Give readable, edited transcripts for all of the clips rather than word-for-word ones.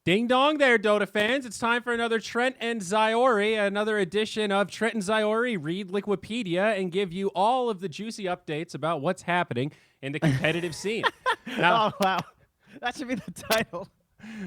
Ding dong there, Dota fans. It's time for another Trent and Zyori, another edition of Trent and Zyori read Liquipedia and give you all of the juicy updates about what's happening in the competitive scene. Now, oh, wow. That should be the title.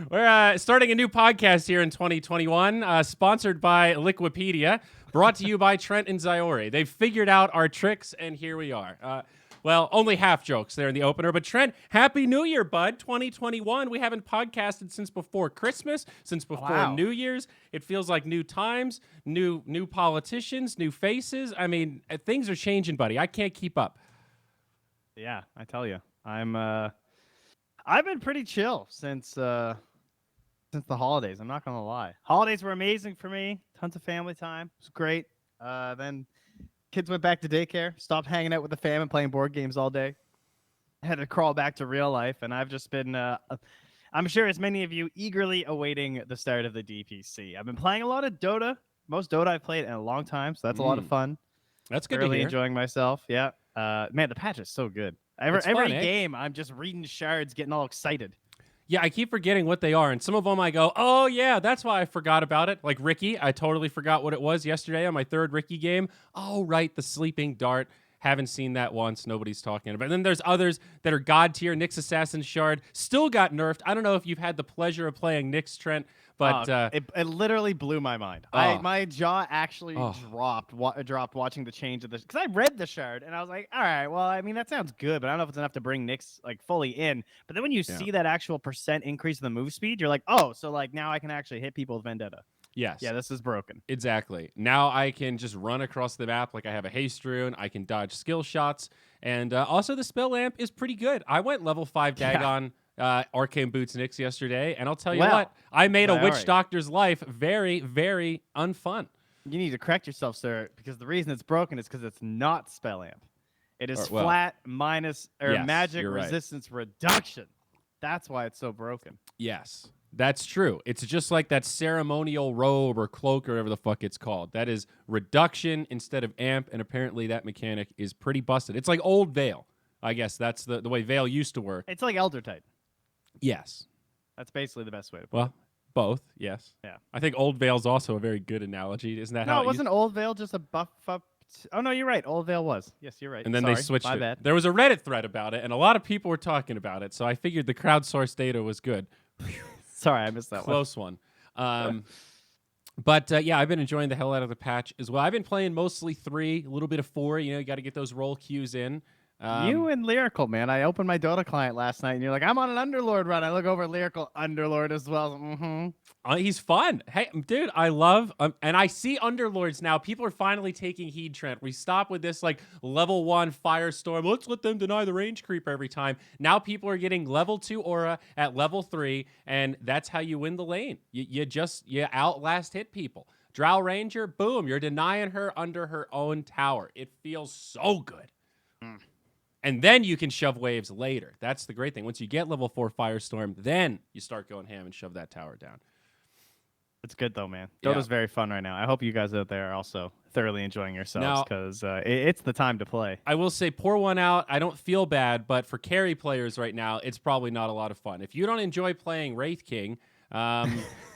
We're starting a new podcast here in 2021, sponsored by Liquipedia, brought to you by Trent and Zyori. They've figured out our tricks, and here we are. Well, only half jokes there in the opener. But Trent, Happy New Year, bud. 2021. We haven't podcasted since before Christmas, since before New Year's. It feels like new times, new politicians, new faces. I mean, things are changing, buddy. I can't keep up. Yeah, I tell you. I've been pretty chill since the holidays. I'm not going to lie. Holidays were amazing for me. Tons of family time. It was great. Then kids went back to daycare, stopped hanging out with the fam and playing board games all day. Had to crawl back to real life, and I've just been, I'm sure as many of you, eagerly awaiting the start of the DPC. I've been playing a lot of Dota. Most Dota I've played in a long time, so that's a lot of fun. That's good really to hear. Enjoying myself, yeah. Man, the patch is so good. Every fun, game, I'm just reading shards, getting all excited. Yeah, I keep forgetting what they are, and some of them I go, oh, yeah, that's why I forgot about it. Like Ricky, I totally forgot what it was yesterday on my third Ricky game. Oh, right, the sleeping dart. Haven't seen that once. Nobody's talking about it. And then there's others that are God tier. Nick's Assassin's Shard still got nerfed. I don't know if you've had the pleasure of playing Nick's, Trent, but it literally blew my mind. My jaw actually dropped watching the change of this, because I read the shard and I was like, all right, well, I mean, that sounds good, but I don't know if it's enough to bring Nick's like fully in. But then when you see that actual % increase in the move speed, you're like, oh, so like now I can actually hit people with Vendetta. Yes. Yeah, this is broken. Exactly. Now I can just run across the map like I have a haste rune. I can dodge skill shots. And also the spell lamp is pretty good. I went level 5 Dagon Arcane Boots Nyx yesterday, and I'll tell you what, I made a witch doctor's life very, very unfun. You need to correct yourself, sir, because the reason it's broken is because it's not spell lamp. It is flat minus magic resistance reduction. That's why it's so broken. Yes. That's true. It's just like that ceremonial robe or cloak or whatever the fuck it's called. That is reduction instead of amp, and apparently that mechanic is pretty busted. It's like old Veil. I guess that's the way Veil used to work. It's like Elder Titan. Yes. That's basically the best way to put it. Well, both, yes. Yeah. I think old Veil's also a very good analogy. Isn't that how No, it wasn't Old Veil just a buff up? Oh, no, you're right. Old Veil was. Yes, you're right. And then they switched My it. bad. There was a Reddit thread about it, and a lot of people were talking about it, so I figured the crowdsourced data was good. Sorry, I missed that Close one. But yeah, I've been enjoying the hell out of the patch as well. I've been playing mostly 3, a little bit of 4. You know, you got to get those roll queues in. You and Lyrical, man. I opened my Dota client last night, and you're like, I'm on an Underlord run. I look over at Lyrical, Underlord as well. He's fun. Hey, dude, I love, and I see Underlords now. People are finally taking heed, Trent. We stop with this like level 1 Firestorm. Let's let them deny the range creep every time. Now people are getting level 2 aura at level 3, and that's how you win the lane. You outlast hit people. Drow Ranger, boom, you're denying her under her own tower. It feels so good. And then you can shove waves later. That's the great thing. Once you get level 4 Firestorm, then you start going ham and shove that tower down. It's good, though, man. Dota's very fun right now. I hope you guys out there are also thoroughly enjoying yourselves, because it's the time to play. I will say, pour one out. I don't feel bad, but for carry players right now, it's probably not a lot of fun. If you don't enjoy playing Wraith King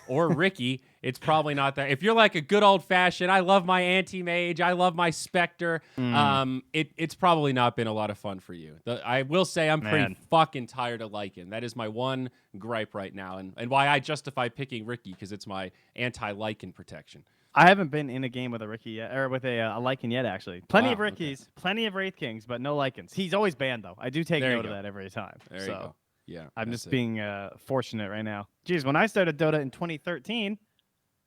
or Ricky, it's probably not that. If you're like a good old-fashioned, I love my anti-mage, I love my Spectre, it's probably not been a lot of fun for you. I will say I'm pretty fucking tired of Lycan. That is my one gripe right now, and why I justify picking Ricky, because it's my anti-Lycan protection. I haven't been in a game with a Ricky yet, or with a Lycan yet, actually. Plenty of Rickies, plenty of Wraith Kings, but no Lycans. He's always banned, though. I do take note of that every time. There you go. Yeah, I'm just being fortunate right now. Jeez, when I started Dota in 2013,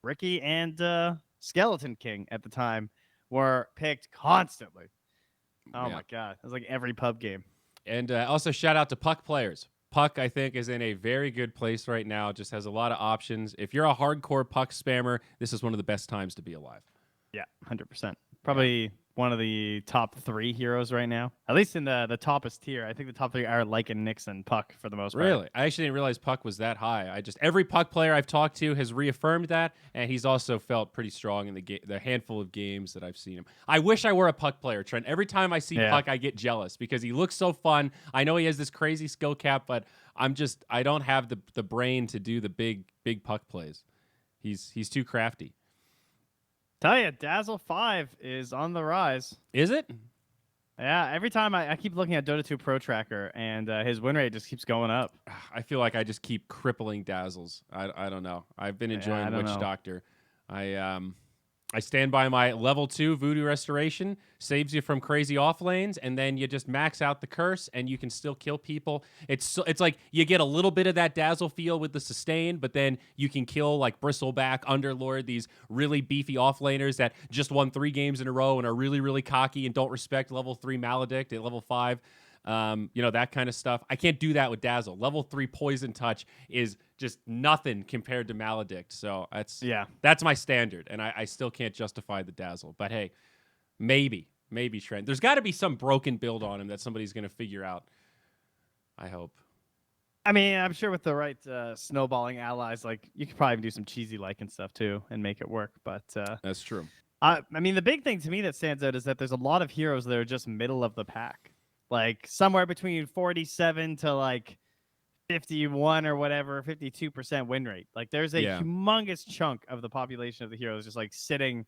Ricky and Skeleton King at the time were picked constantly. Oh my god, it was like every pub game. And also shout out to Puck players. Puck, I think, is in a very good place right now. Just has a lot of options. If you're a hardcore Puck spammer, this is one of the best times to be alive. Yeah, 100%. Probably one of the top 3 heroes right now, at least in the toppest tier. I think the top 3 are Lycan, Nyx, and Puck for the most part. Really? I actually didn't realize Puck was that high. Every Puck player I've talked to has reaffirmed that, and he's also felt pretty strong in the handful of games that I've seen him. I wish I were a Puck player, Trent. Every time I see Puck, I get jealous because he looks so fun. I know he has this crazy skill cap, but I don't have the brain to do the big puck plays. He's too crafty. Tell you, Dazzle 5 is on the rise. Is it? Yeah, every time I keep looking at Dota 2 Pro Tracker, and his win rate just keeps going up. I feel like I just keep crippling Dazzles. I don't know. I've been enjoying Witch Doctor. I stand by my level 2 Voodoo Restoration, saves you from crazy off lanes, and then you just max out the curse, and you can still kill people. It's like you get a little bit of that Dazzle feel with the sustain, but then you can kill like Bristleback, Underlord, these really beefy off laners that just won 3 games in a row and are really, really cocky and don't respect level 3 Maledict at level 5. That kind of stuff. I can't do that with Dazzle. Level 3 Poison Touch is just nothing compared to Maledict. So that's my standard, and I still can't justify the Dazzle. But hey, maybe Trent. There's got to be some broken build on him that somebody's going to figure out. I hope. I mean, I'm sure with the right snowballing allies, like you could probably do some cheesy and stuff too and make it work. But that's true. I mean, the big thing to me that stands out is that there's a lot of heroes that are just middle of the pack. Like somewhere between 47 to like 51 or whatever, 52% win rate. Like there's a humongous chunk of the population of the heroes just like sitting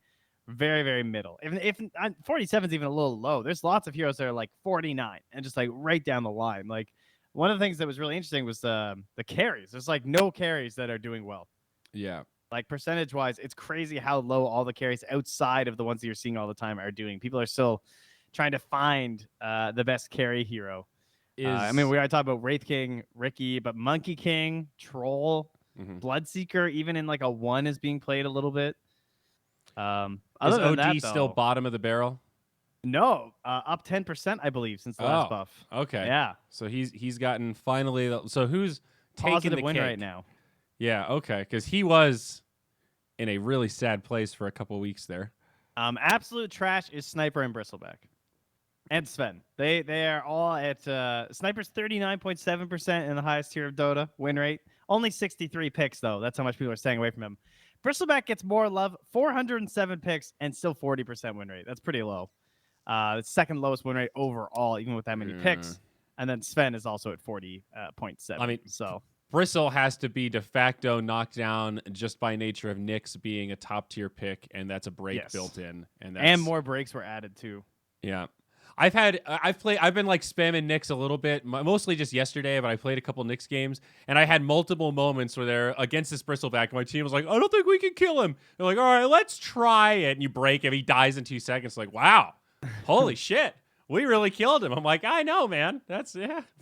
very, very middle. If 47 is even a little low, there's lots of heroes that are like 49 and just like right down the line. Like one of the things that was really interesting was the carries. There's like no carries that are doing well. Yeah. Like percentage wise, it's crazy how low all the carries outside of the ones that you're seeing all the time are doing. People are still trying to find the best carry hero. I mean, we already talked about Wraith King, Ricky, but Monkey King, Troll, Bloodseeker, even in like a 1 is being played a little bit. Is OG still bottom of the barrel? No, up 10%, I believe, since the last buff. Okay. Yeah. So he's gotten finally. So who's taking positive the win cake right now? Yeah. Okay. Because he was in a really sad place for a couple of weeks there. Absolute trash is Sniper and Bristleback. And Sven. They are all at Sniper's 39.7% in the highest tier of Dota win rate. Only 63 picks, though. That's how much people are staying away from him. Bristleback gets more love, 407 picks, and still 40% win rate. That's pretty low. The second lowest win rate overall, even with that many picks. And then Sven is also at 40.7. I mean, so Bristle has to be de facto knocked down just by nature of Nyx being a top tier pick, and that's a break built in. And more breaks were added, too. Yeah. I've been like spamming Nyx a little bit, mostly just yesterday, but I played a couple Nyx games, and I had multiple moments where they're against this Bristleback. My team was like, I don't think we can kill him. They're like, all right, let's try it. And you break him. He dies in 2 seconds. Like, wow, holy shit. We really killed him. I'm like, I know, man.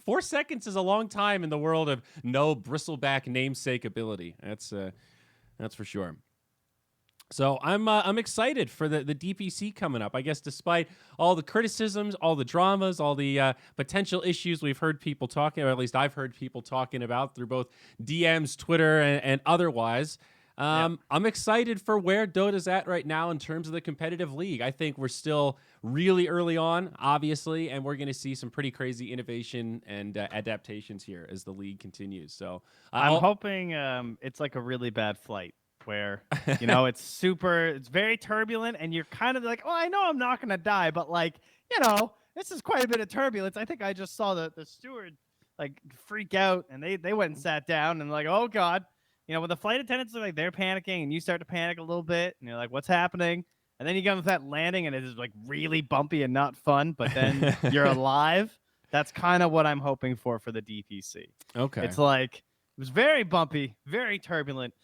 4 seconds is a long time in the world of no Bristleback namesake ability. That's for sure. So I'm excited for the DPC coming up. I guess despite all the criticisms, all the dramas, all the potential issues we've heard people talking about, at least I've heard people talking about through both DMs, Twitter, and otherwise. I'm excited for where Dota's at right now in terms of the competitive league. I think we're still really early on, obviously, and we're going to see some pretty crazy innovation and adaptations here as the league continues. So I'm hoping it's like a really bad flight where, it's very turbulent and you're kind of like, oh, I know I'm not going to die, but like, this is quite a bit of turbulence. I think I just saw the steward like freak out and they went and sat down and like, oh God. When the flight attendants are like, they're panicking and you start to panic a little bit and you're like, what's happening? And then you get with that landing and it is like really bumpy and not fun, but then you're alive. That's kind of what I'm hoping for the DPC. Okay. It's like, it was very bumpy, very turbulent.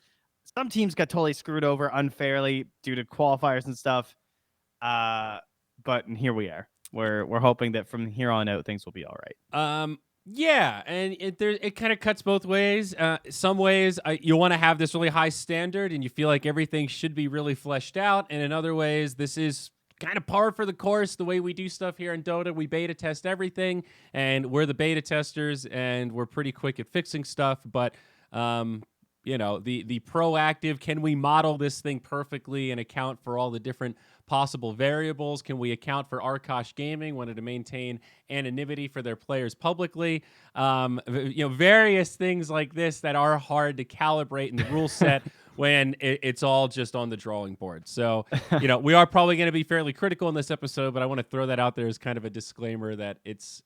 Some teams got totally screwed over unfairly due to qualifiers and stuff. But here we are. We're hoping that from here on out, things will be all right. Yeah, and it kind of cuts both ways. Some ways you want to have this really high standard and you feel like everything should be really fleshed out. And in other ways, this is kind of par for the course, the way we do stuff here in Dota. We beta test everything, and we're the beta testers, and we're pretty quick at fixing stuff. But, the proactive, can we model this thing perfectly and account for all the different possible variables? Can we account for Arkosh Gaming, wanted to maintain anonymity for their players publicly? Various things like this that are hard to calibrate in the rule set when it's all just on the drawing board. So, we are probably going to be fairly critical in this episode, but I want to throw that out there as kind of a disclaimer that it's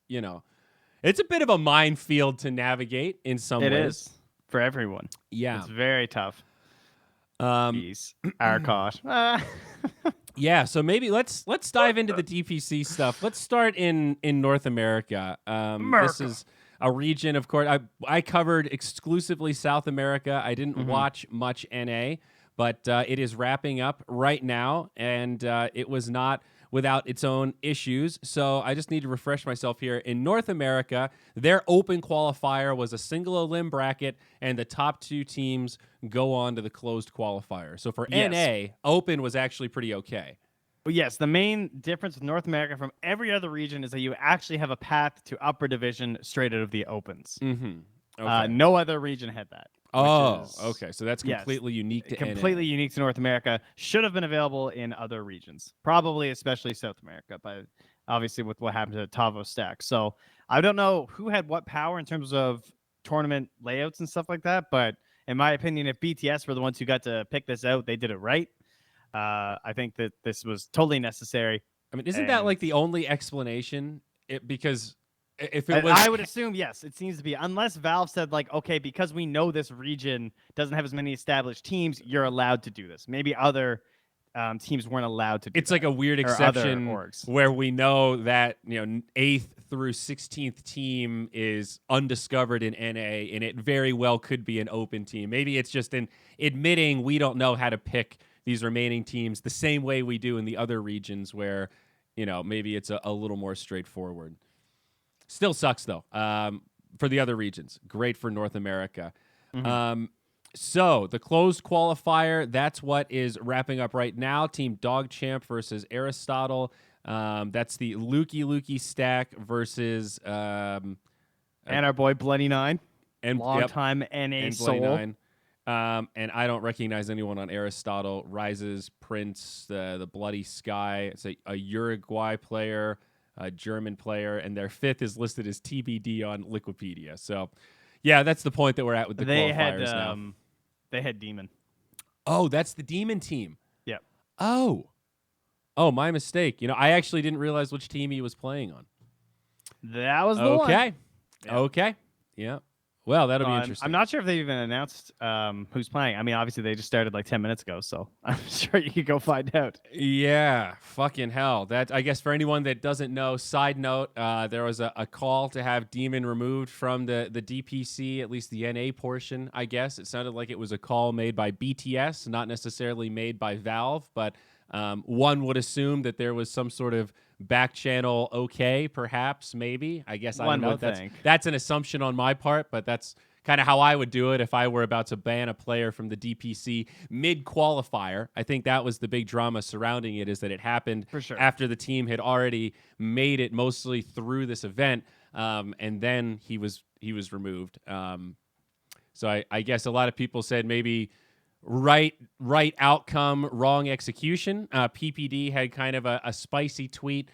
It's a bit of a minefield to navigate in some ways. It is for everyone. Yeah. It's very tough. Um, Jeez. Arkosh. Yeah, so maybe let's dive into the DPC stuff. Let's start in North America. This is a region, of course. I covered exclusively South America. I didn't watch much NA, but it is wrapping up right now, and it was not without its own issues. So I just need to refresh myself here. In North America, their open qualifier was a single elim bracket, and the top 2 teams go on to the closed qualifier. So for NA, open was actually pretty okay. Well, yes, the main difference with North America from every other region is that you actually have a path to upper division straight out of the opens. Okay. No other region had that. Okay. So that's completely unique to completely NA. unique to North America. Should have been available in other regions, probably especially South America, but obviously with what happened to Tavo Stack. So I don't know who had what power in terms of tournament layouts and stuff like that, but in my opinion, if BTS were the ones who got to pick this out, they did it right. I think that this was totally necessary. I mean, isn't that like the only explanation? Because if it was, I would assume yes. It seems to be, unless Valve said like, okay, because we know this region doesn't have as many established teams, you're allowed to do this. Maybe other teams weren't allowed to do it's like a weird exception where we know that 8th through 16th team is undiscovered in NA, and it very well could be an open team. Maybe it's just in admitting we don't know how to pick these remaining teams the same way we do in the other regions where maybe it's a little more straightforward. Still sucks, though, for the other regions. Great for North America. So the closed qualifier, that's what is wrapping up right now. Team Dogchamp versus Aristotle. That's the Lukey stack versus... and our boy Bloody Nine. And long-time NA soul. Nine. And I don't recognize anyone on Aristotle. Rises, Prince, the Bloody Sky. It's a Uruguay player, a German player, and their 5th is listed as TBD on Liquipedia. So, yeah, that's the point that we're at with the qualifiers now. They had Demon. Oh, that's the Demon team. Yep. Oh, my mistake. I actually didn't realize which team he was playing on. That was the one. Yeah. Okay. Yeah. Well, that'll be interesting. I'm not sure if they even announced who's playing. I mean, obviously they just started like 10 minutes ago, so I'm sure you could go find out. Yeah, fucking hell. That, I guess, for anyone that doesn't know, side note, there was a call to have Demon removed from the DPC, at least the NA portion, I guess. It sounded like it was a call made by BTS, not necessarily made by Valve, but one would assume that there was some sort of back channel perhaps, maybe. I guess I don't know. That's an assumption on my part, but that's kind of how I would do it if I were about to ban a player from the DPC mid-qualifier. I think that was the big drama surrounding it, is that it happened after the team had already made it mostly through this event, and then he was removed. So I guess a lot of people said maybe right outcome, wrong execution. PPD had kind of a spicy tweet,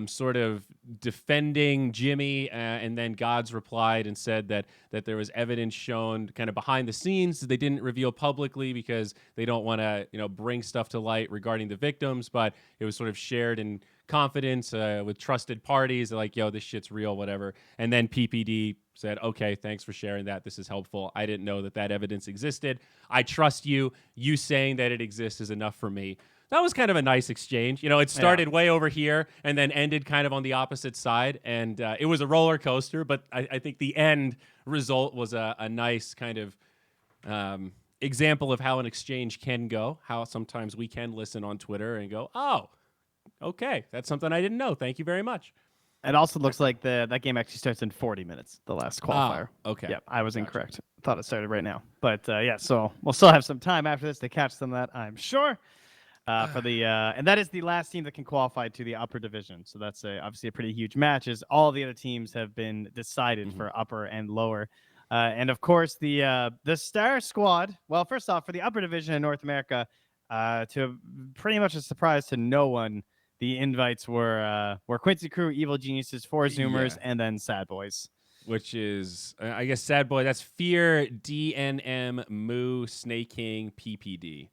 sort of defending Jimmy, and then Gods replied and said that there was evidence shown kind of behind the scenes that they didn't reveal publicly because they don't want to bring stuff to light regarding the victims, but it was sort of shared in confidence with trusted parties. They're like, yo, this shit's real, whatever. And then PPD said, okay, thanks for sharing that. This is helpful. I didn't know that evidence existed. I trust you. You saying that it exists is enough for me. That was kind of a nice exchange. It started way over here and then ended kind of on the opposite side. And it was a roller coaster, but I think the end result was a nice kind of example of how an exchange can go, how sometimes we can listen on Twitter and go, oh, okay, that's something I didn't know. Thank you very much. It also looks like that game actually starts in 40 minutes, the last qualifier. Okay. Yep, I was incorrect. Thought it started right now. But so we'll still have some time after this to catch some of that, I'm sure. And that is the last team that can qualify to the upper division. So that's obviously a pretty huge match, as all the other teams have been decided for upper and lower. And of course, the Star Squad. Well, first off, for the upper division in North America, to pretty much a surprise to no one, the invites were Quincy Crew, Evil Geniuses, Four Zoomers, and then Sad Boys. Which is, I guess, Sad Boy. That's Fear, DNM, Moo, Snake King, PPD.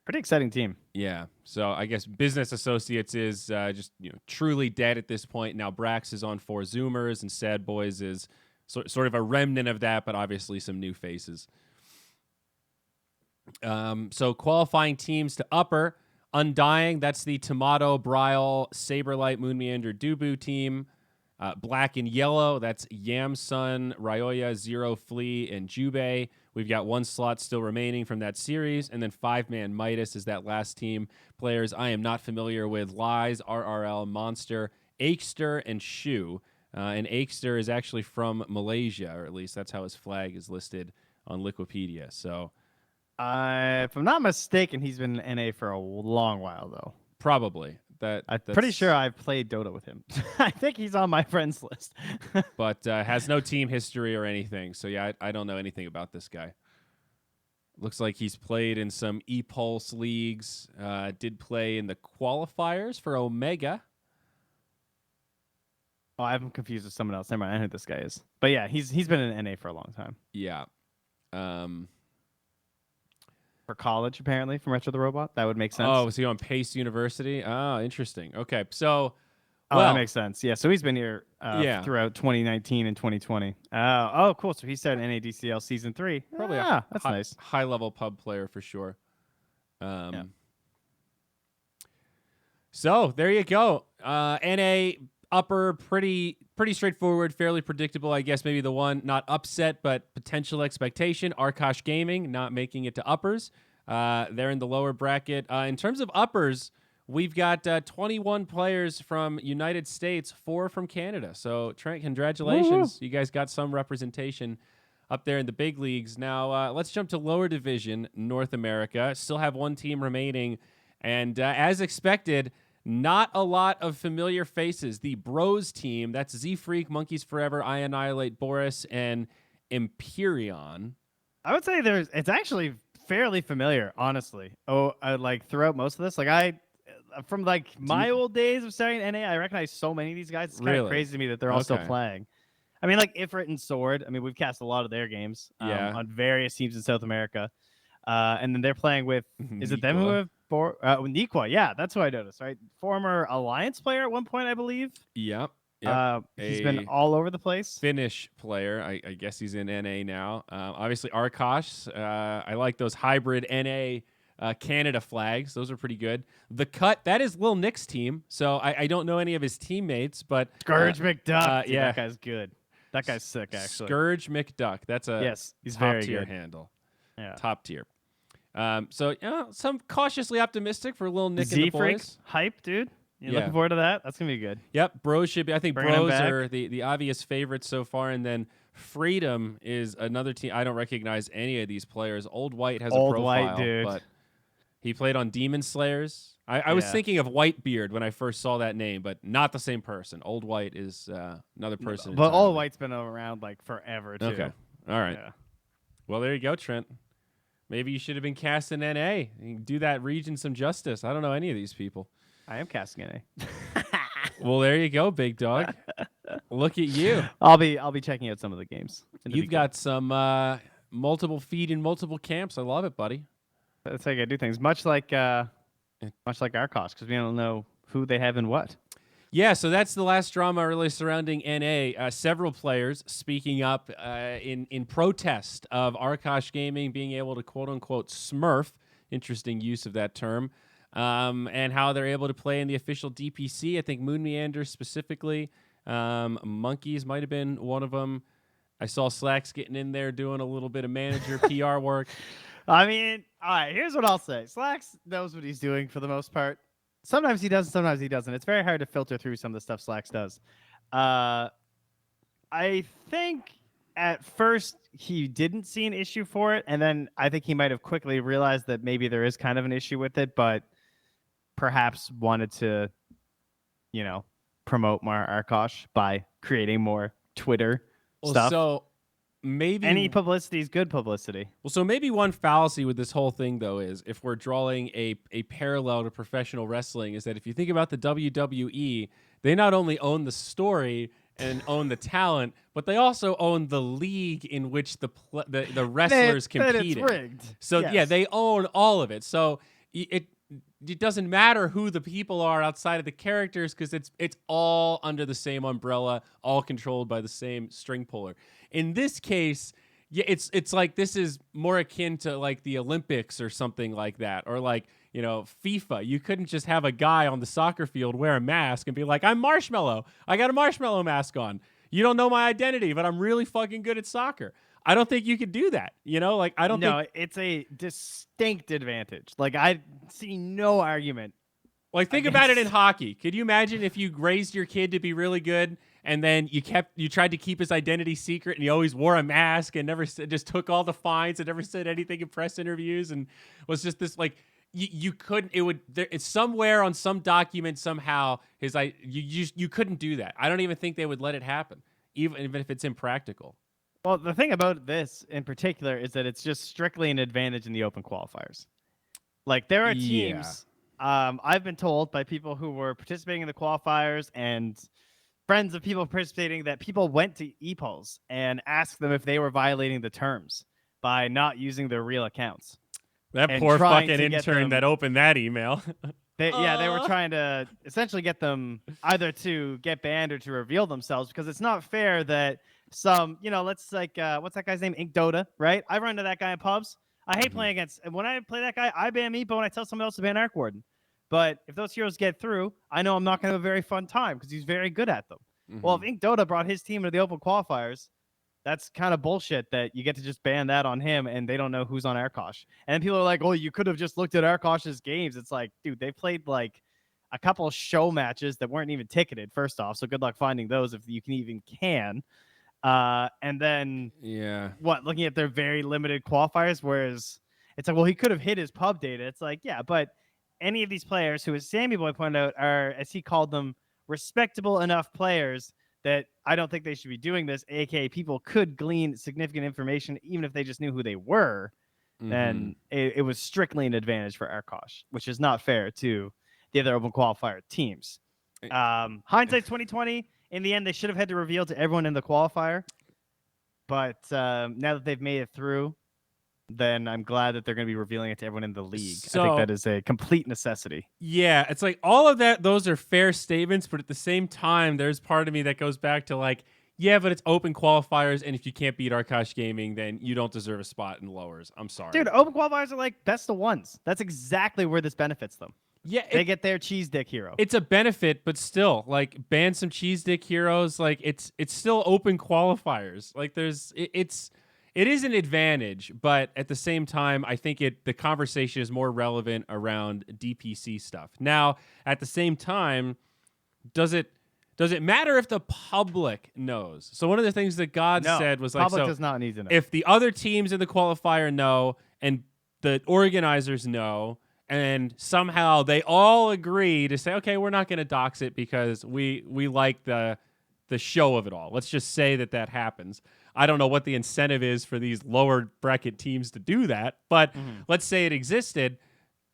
Pretty exciting team. Yeah. So I guess Business Associates is just truly dead at this point. Now Brax is on 4 Zoomers, and Sad Boys is sort of a remnant of that, but obviously some new faces. So qualifying teams to Upper, Undying, that's the Tomato, Bryle, Saberlight, Moon Meander, Dubu team. Black and Yellow, that's Yamsun, Ryoya, Zero, Flea, and Jubei. We've got 1 slot still remaining from that series. And then 5-man Midas is that last team. Players I am not familiar with: Lies, RRL, Monster, Aikster, and Shu. And Aikster is actually from Malaysia, or at least that's how his flag is listed on Liquipedia. So, if I'm not mistaken, he's been in NA for a long while, though. probably. I'm pretty sure I've played Dota with him. I think he's on my friends list. But has no team history or anything. So, yeah, I don't know anything about this guy. Looks like he's played in some ePulse leagues. Did play in the qualifiers for Omega. Oh, I'm confused with someone else. Never mind, I know who this guy is. But yeah, he's been in NA for a long time. Yeah. For college, apparently, from Retro the Robot. That would make sense. Oh, was he on Pace University? Oh, interesting. Okay, so... Oh, that makes sense. Yeah, so he's been here Yeah. throughout 2019 and 2020. Oh, cool. So he started NADCL Season 3. Probably that's nice. High-level pub player for sure. So, there you go. NA Upper, pretty straightforward, fairly predictable. I guess maybe the one, not upset, but potential expectation, Arkosh Gaming, not making it to Uppers. They're in the lower bracket. In terms of Uppers, we've got 21 players from United States, 4 from Canada. So, Trent, congratulations. Woo-hoo. You guys got some representation up there in the big leagues. Now, let's jump to Lower Division, North America. Still have 1 team remaining. And as expected, not a lot of familiar faces. The Bros team, that's Z-Freak, Monkeys Forever, I Annihilate, Boris, and Empyreon. I would say it's actually fairly familiar, honestly. Like throughout most of this, like from like my old days of starting NA, I recognize so many of these guys. It's kind of crazy to me that they're all still playing. I mean, like Ifrit and Sword. I mean, we've cast a lot of their games on various teams in South America. And then they're playing with, is it them who have Nikwa? Yeah, that's what I noticed, right? Former Alliance player at one point, I believe. Yep. He's been all over the place. Finnish player. I guess he's in NA now. Obviously, Arkosh. I like those hybrid NA Canada flags. Those are pretty good. The Cut, that is Lil Nick's team. So I don't know any of his teammates, but Scourge McDuck. Dude, yeah. that guy's good. That guy's sick, actually. Scourge McDuck. That's a he's top very tier good. handle. Yeah. Top tier. So some cautiously optimistic for Lil Nick and the Z-Freak, boys. hype, dude. You looking forward to that? That's gonna be good. Yep, Bros should be. I think Bringing them Bros back. are the obvious favorites so far, and then Freedom is another team. I don't recognize any of these players. Old White has Old a profile, White, dude. but he played on Demon Slayers. I was thinking of Whitebeard when I first saw that name, but not the same person. Old White is another person. But entirely. Old White's been around like forever too. Okay, all right. Yeah. Well, there you go, Trent. Maybe you should have been cast in NA. You can do that region some justice. I don't know any of these people. I am casting NA. Well, there you go, big dog. Look at you. I'll be checking out some of the games. You've got some multiple feed in multiple camps. I love it, buddy. That's how I do things. Much like Arkosh, because we don't know who they have in what. Yeah, so that's the last drama really surrounding NA. Several players speaking up in protest of Arkosh Gaming being able to quote-unquote smurf, interesting use of that term, and how they're able to play in the official DPC. I think Moon Meander specifically. Monkeys might have been one of them. I saw Slacks getting in there doing a little bit of manager PR work. I mean, all right, here's what I'll say. Slacks knows what he's doing for the most part. Sometimes he does, sometimes he doesn't. It's very hard to filter through some of the stuff Slacks does. I think at first he didn't see an issue for it, and then I think he might have quickly realized that maybe there is kind of an issue with it, but perhaps wanted to, promote more Arkosh by creating more Twitter stuff. So maybe any publicity is good publicity. Well, so maybe one fallacy with this whole thing, though, is if we're drawing a parallel to professional wrestling, is that if you think about the WWE, they not only own the story and own the talent, but they also own the league in which the wrestlers compete. It's rigged. So, yes. yeah, they own all of it. So, it doesn't matter who the people are outside of the characters because it's all under the same umbrella, all controlled by the same string puller. In this case, yeah, it's like this is more akin to like the Olympics or something like that, or like, you know, FIFA. You couldn't just have a guy on the soccer field wear a mask and be like, I'm Marshmallow. I got a marshmallow mask on. You don't know my identity, but I'm really fucking good at soccer. I don't think you could do that. You know, like I don't think. No, it's a distinct advantage. Like I see no argument. Like think about it in hockey. Could you imagine if you raised your kid to be really good and then you tried to keep his identity secret and he always wore a mask and never just took all the fines and never said anything in press interviews and was just this like you couldn't it's somewhere on some document somehow you couldn't do that. I don't even think they would let it happen even if it's impractical. Well, the thing about this in particular is that it's just strictly an advantage in the open qualifiers. Like there are teams I've been told by people who were participating in the qualifiers and friends of people participating that people went to EPOLs and asked them if they were violating the terms by not using their real accounts. That poor fucking intern that opened that email. They were trying to essentially get them either to get banned or to reveal themselves because it's not fair that some, you know, let's like, what's that guy's name? Ink Dota, right? I run into that guy in pubs. I hate playing against, and when I play that guy, I ban Meepo and I tell someone else to ban Arc Warden. But if those heroes get through, I know I'm not going to have a very fun time because he's very good at them. Well, if Ink Dota brought his team to the open qualifiers, that's kind of bullshit that you get to just ban that on him and they don't know who's on Arkosh. And then people are like, oh, you could have just looked at Arkosh's games. It's like, dude, they played like a couple of show matches that weren't even ticketed, first off. So good luck finding those if you can. And then looking at their very limited qualifiers, whereas it's like, well, he could have hit his pub data. It's like, yeah, but any of these players who, as Sammy Boy pointed out, are, as he called them, respectable enough players that I don't think they should be doing this, aka people could glean significant information even if they just knew who they were, then it was strictly an advantage for Arkosh, which is not fair to the other open qualifier teams. Hindsight's 2020. In the end, they should have had to reveal to everyone in the qualifier. But now that they've made it through, then I'm glad that they're going to be revealing it to everyone in the league. So, I think that is a complete necessity. Yeah, it's like all of that, those are fair statements, but at the same time, there's part of me that goes back to like, yeah, but it's open qualifiers, and if you can't beat Arkosh Gaming, then you don't deserve a spot in lowers. I'm sorry. Dude, open qualifiers are like best of ones. That's exactly where this benefits them. Yeah, they get their cheese dick hero. It's a benefit, but still, like, ban some cheese dick heroes. Like, it's still open qualifiers. Like, it is an advantage, but at the same time, I think the conversation is more relevant around DPC stuff. Now, at the same time, does it matter if the public knows? So one of the things that God said was like, public does not need to know. If the other teams in the qualifier know and the organizers know, and somehow they all agree to say, okay, we're not going to dox it because we like the show of it all. Let's just say that happens. I don't know what the incentive is for these lower bracket teams to do that, but let's say it existed.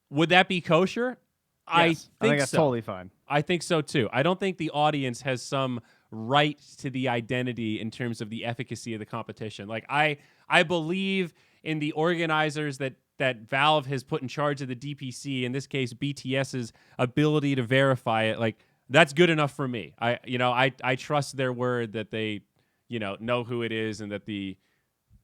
Would that be kosher? Yes, I think that's so. Totally fine. I think so too. I don't think the audience has some right to the identity in terms of the efficacy of the competition. Like I believe in the organizers that Valve has put in charge of the DPC, in this case BTS's ability to verify it. Like that's good enough for me. I trust their word that they know who it is and that the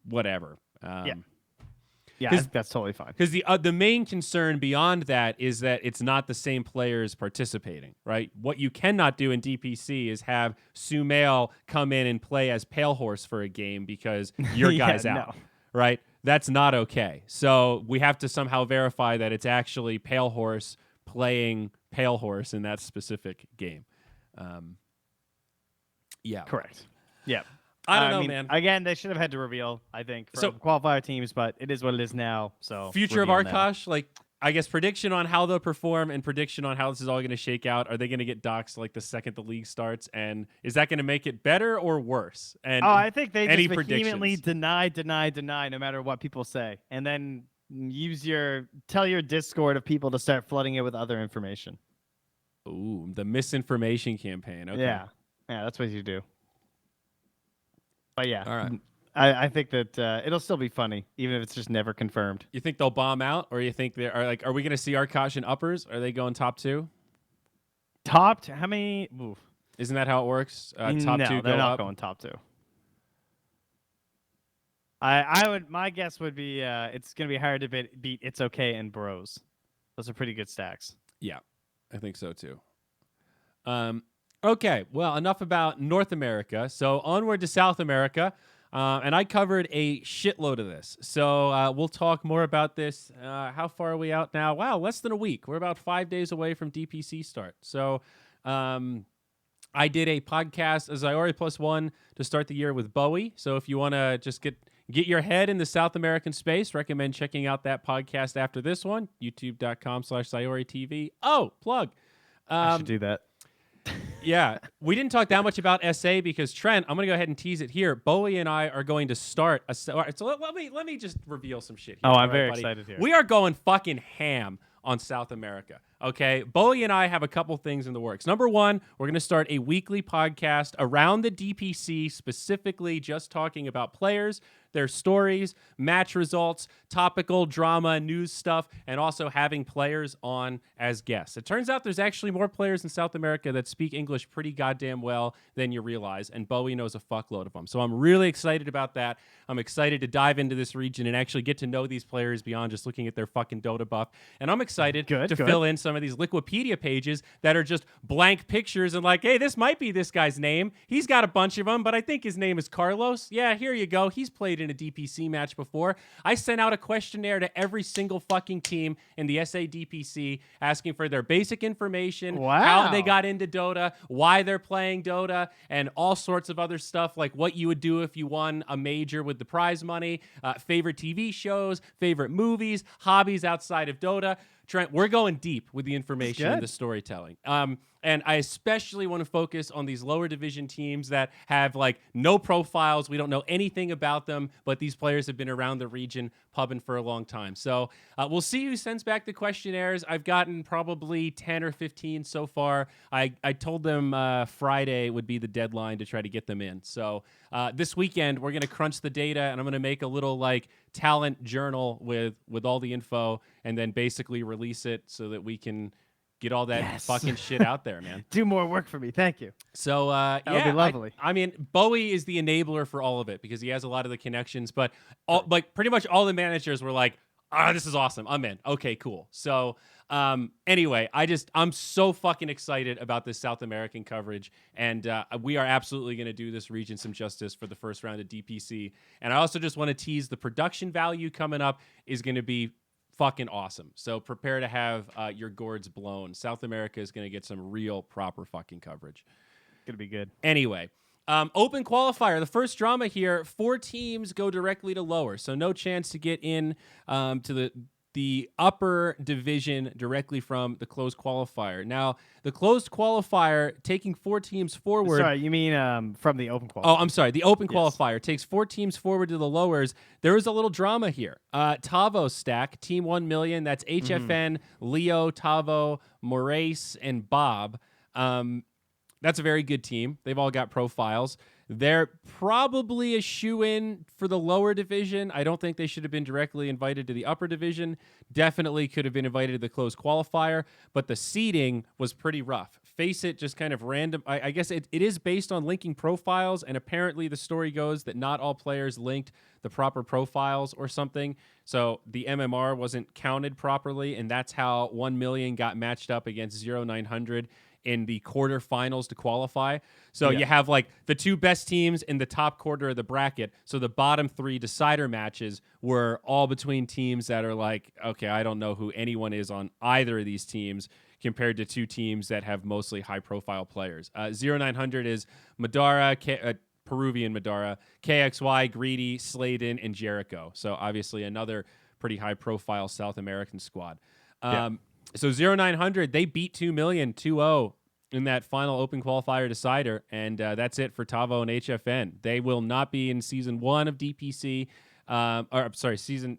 whatever. Yeah, I think that's totally fine. Because the main concern beyond that is that it's not the same players participating, right? What you cannot do in DPC is have Sumail come in and play as Pale Horse for a game because your guy's out, right? That's not okay. So we have to somehow verify that it's actually Pale Horse playing Pale Horse in that specific game. Yeah. Correct. Yeah. I don't know, man. Again, they should have had to reveal, I think, for qualifier teams, but it is what it is now. So future of Arkosh, like I guess prediction on how they'll perform and prediction on how this is all going to shake out. Are they going to get doxxed like the second the league starts? And is that going to make it better or worse? And I think they just vehemently deny, no matter what people say, and then tell your Discord of people to start flooding it with other information. Ooh, the misinformation campaign. Okay. Yeah, that's what you do. But yeah, all right. I think that it'll still be funny, even if it's just never confirmed. You think they'll bomb out, or you think they are like? Are we going to see Arkosh and uppers? Are they going top 2? How many? Oof. Isn't that how it works? Top no, 2 they're go not up. going top 2. I would. My guess would be it's gonna be hard to beat It's Okay and Bros. Those are pretty good stacks. Yeah, I think so too. Okay, well, enough about North America. So onward to South America. And I covered a shitload of this. So we'll talk more about this. How far are we out now? Wow, less than a week. We're about 5 days away from DPC start. So I did a podcast, a Zyori +1, to start the year with Bowie. So if you want to just get your head in the South American space, recommend checking out that podcast after this one, youtube.com/ZyoriTV. Oh, plug. I should do that. Yeah, we didn't talk that much about SA because Trent, I'm going to go ahead and tease it here. Bowie and I are going to start so let me just reveal some shit here. Oh, I'm very excited here. We are going fucking ham on South America. Okay, Bowie and I have a couple things in the works. Number one, we're going to start a weekly podcast around the DPC, specifically just talking about players, their stories, match results, topical drama, news stuff, and also having players on as guests. It turns out there's actually more players in South America that speak English pretty goddamn well than you realize, and Bowie knows a fuckload of them. So I'm really excited about that. I'm excited to dive into this region and actually get to know these players beyond just looking at their fucking Dota buff. And I'm excited to fill in some of these liquipedia pages that are just blank pictures and like, hey, this might be this guy's name. He's got a bunch of them, but I think his name is Carlos. Yeah, here you go. He's played in a DPC match before. I sent out a questionnaire to every single fucking team in the SA DPC asking for their basic information, how they got into Dota, why they're playing Dota, and all sorts of other stuff like what you would do if you won a major with the prize money, favorite TV shows, favorite movies, hobbies outside of Dota. Trent, we're going deep with the information and the storytelling. And I especially want to focus on these lower division teams that have like no profiles. We don't know anything about them, but these players have been around the region pubbing for a long time. So we'll see who sends back the questionnaires. I've gotten probably 10 or 15 so far. I told them Friday would be the deadline to try to get them in. So this weekend, we're going to crunch the data, and I'm going to make a little like talent journal with all the info and then basically release it so that we can get all that fucking shit out there, man. Do more work for me. Thank you. So, that would be lovely. I mean, Bowie is the enabler for all of it because he has a lot of the connections, but like pretty much all the managers were like, this is awesome. I'm in. Okay, cool. So, anyway, I'm so fucking excited about this South American coverage, and we are absolutely going to do this region some justice for the first round of DPC. And I also just want to tease the production value coming up is going to be fucking awesome. So prepare to have your gourds blown. South America is going to get some real proper fucking coverage. Gonna be good. Anyway, open qualifier. The first drama here, 4 teams go directly to lower. So no chance to get in to the upper division directly from the closed qualifier. Now, the closed qualifier taking 4 teams forward. Sorry, you mean from the open qualifier? Oh, I'm sorry. The open qualifier takes 4 teams forward to the lowers. There is a little drama here. Tavo stack, Team 1 million. That's HFN, Leo, Tavo, Moraes, and Bob. That's a very good team. They've all got profiles. They're probably a shoe-in for the lower division. I don't think they should have been directly invited to the upper division. Definitely could have been invited to the closed qualifier, but the seeding was pretty rough. Face it, just kind of random. I guess it is based on linking profiles, and apparently the story goes that not all players linked the proper profiles or something, so the MMR wasn't counted properly, and that's how 1 million got matched up against 0900 in the quarterfinals to qualify. So you have like the 2 best teams in the top quarter of the bracket. So the bottom 3 decider matches were all between teams that are like, okay, I don't know who anyone is on either of these teams compared to 2 teams that have mostly high profile players. 0900 is Madara, Peruvian Madara, KXY, Greedy, Sladen, and Jericho. So obviously another pretty high profile South American squad. So 0900, they beat 2 million 2-0 in that final open qualifier decider, and that's it for Tavo and HFN. They will not be in season 1 of DPC,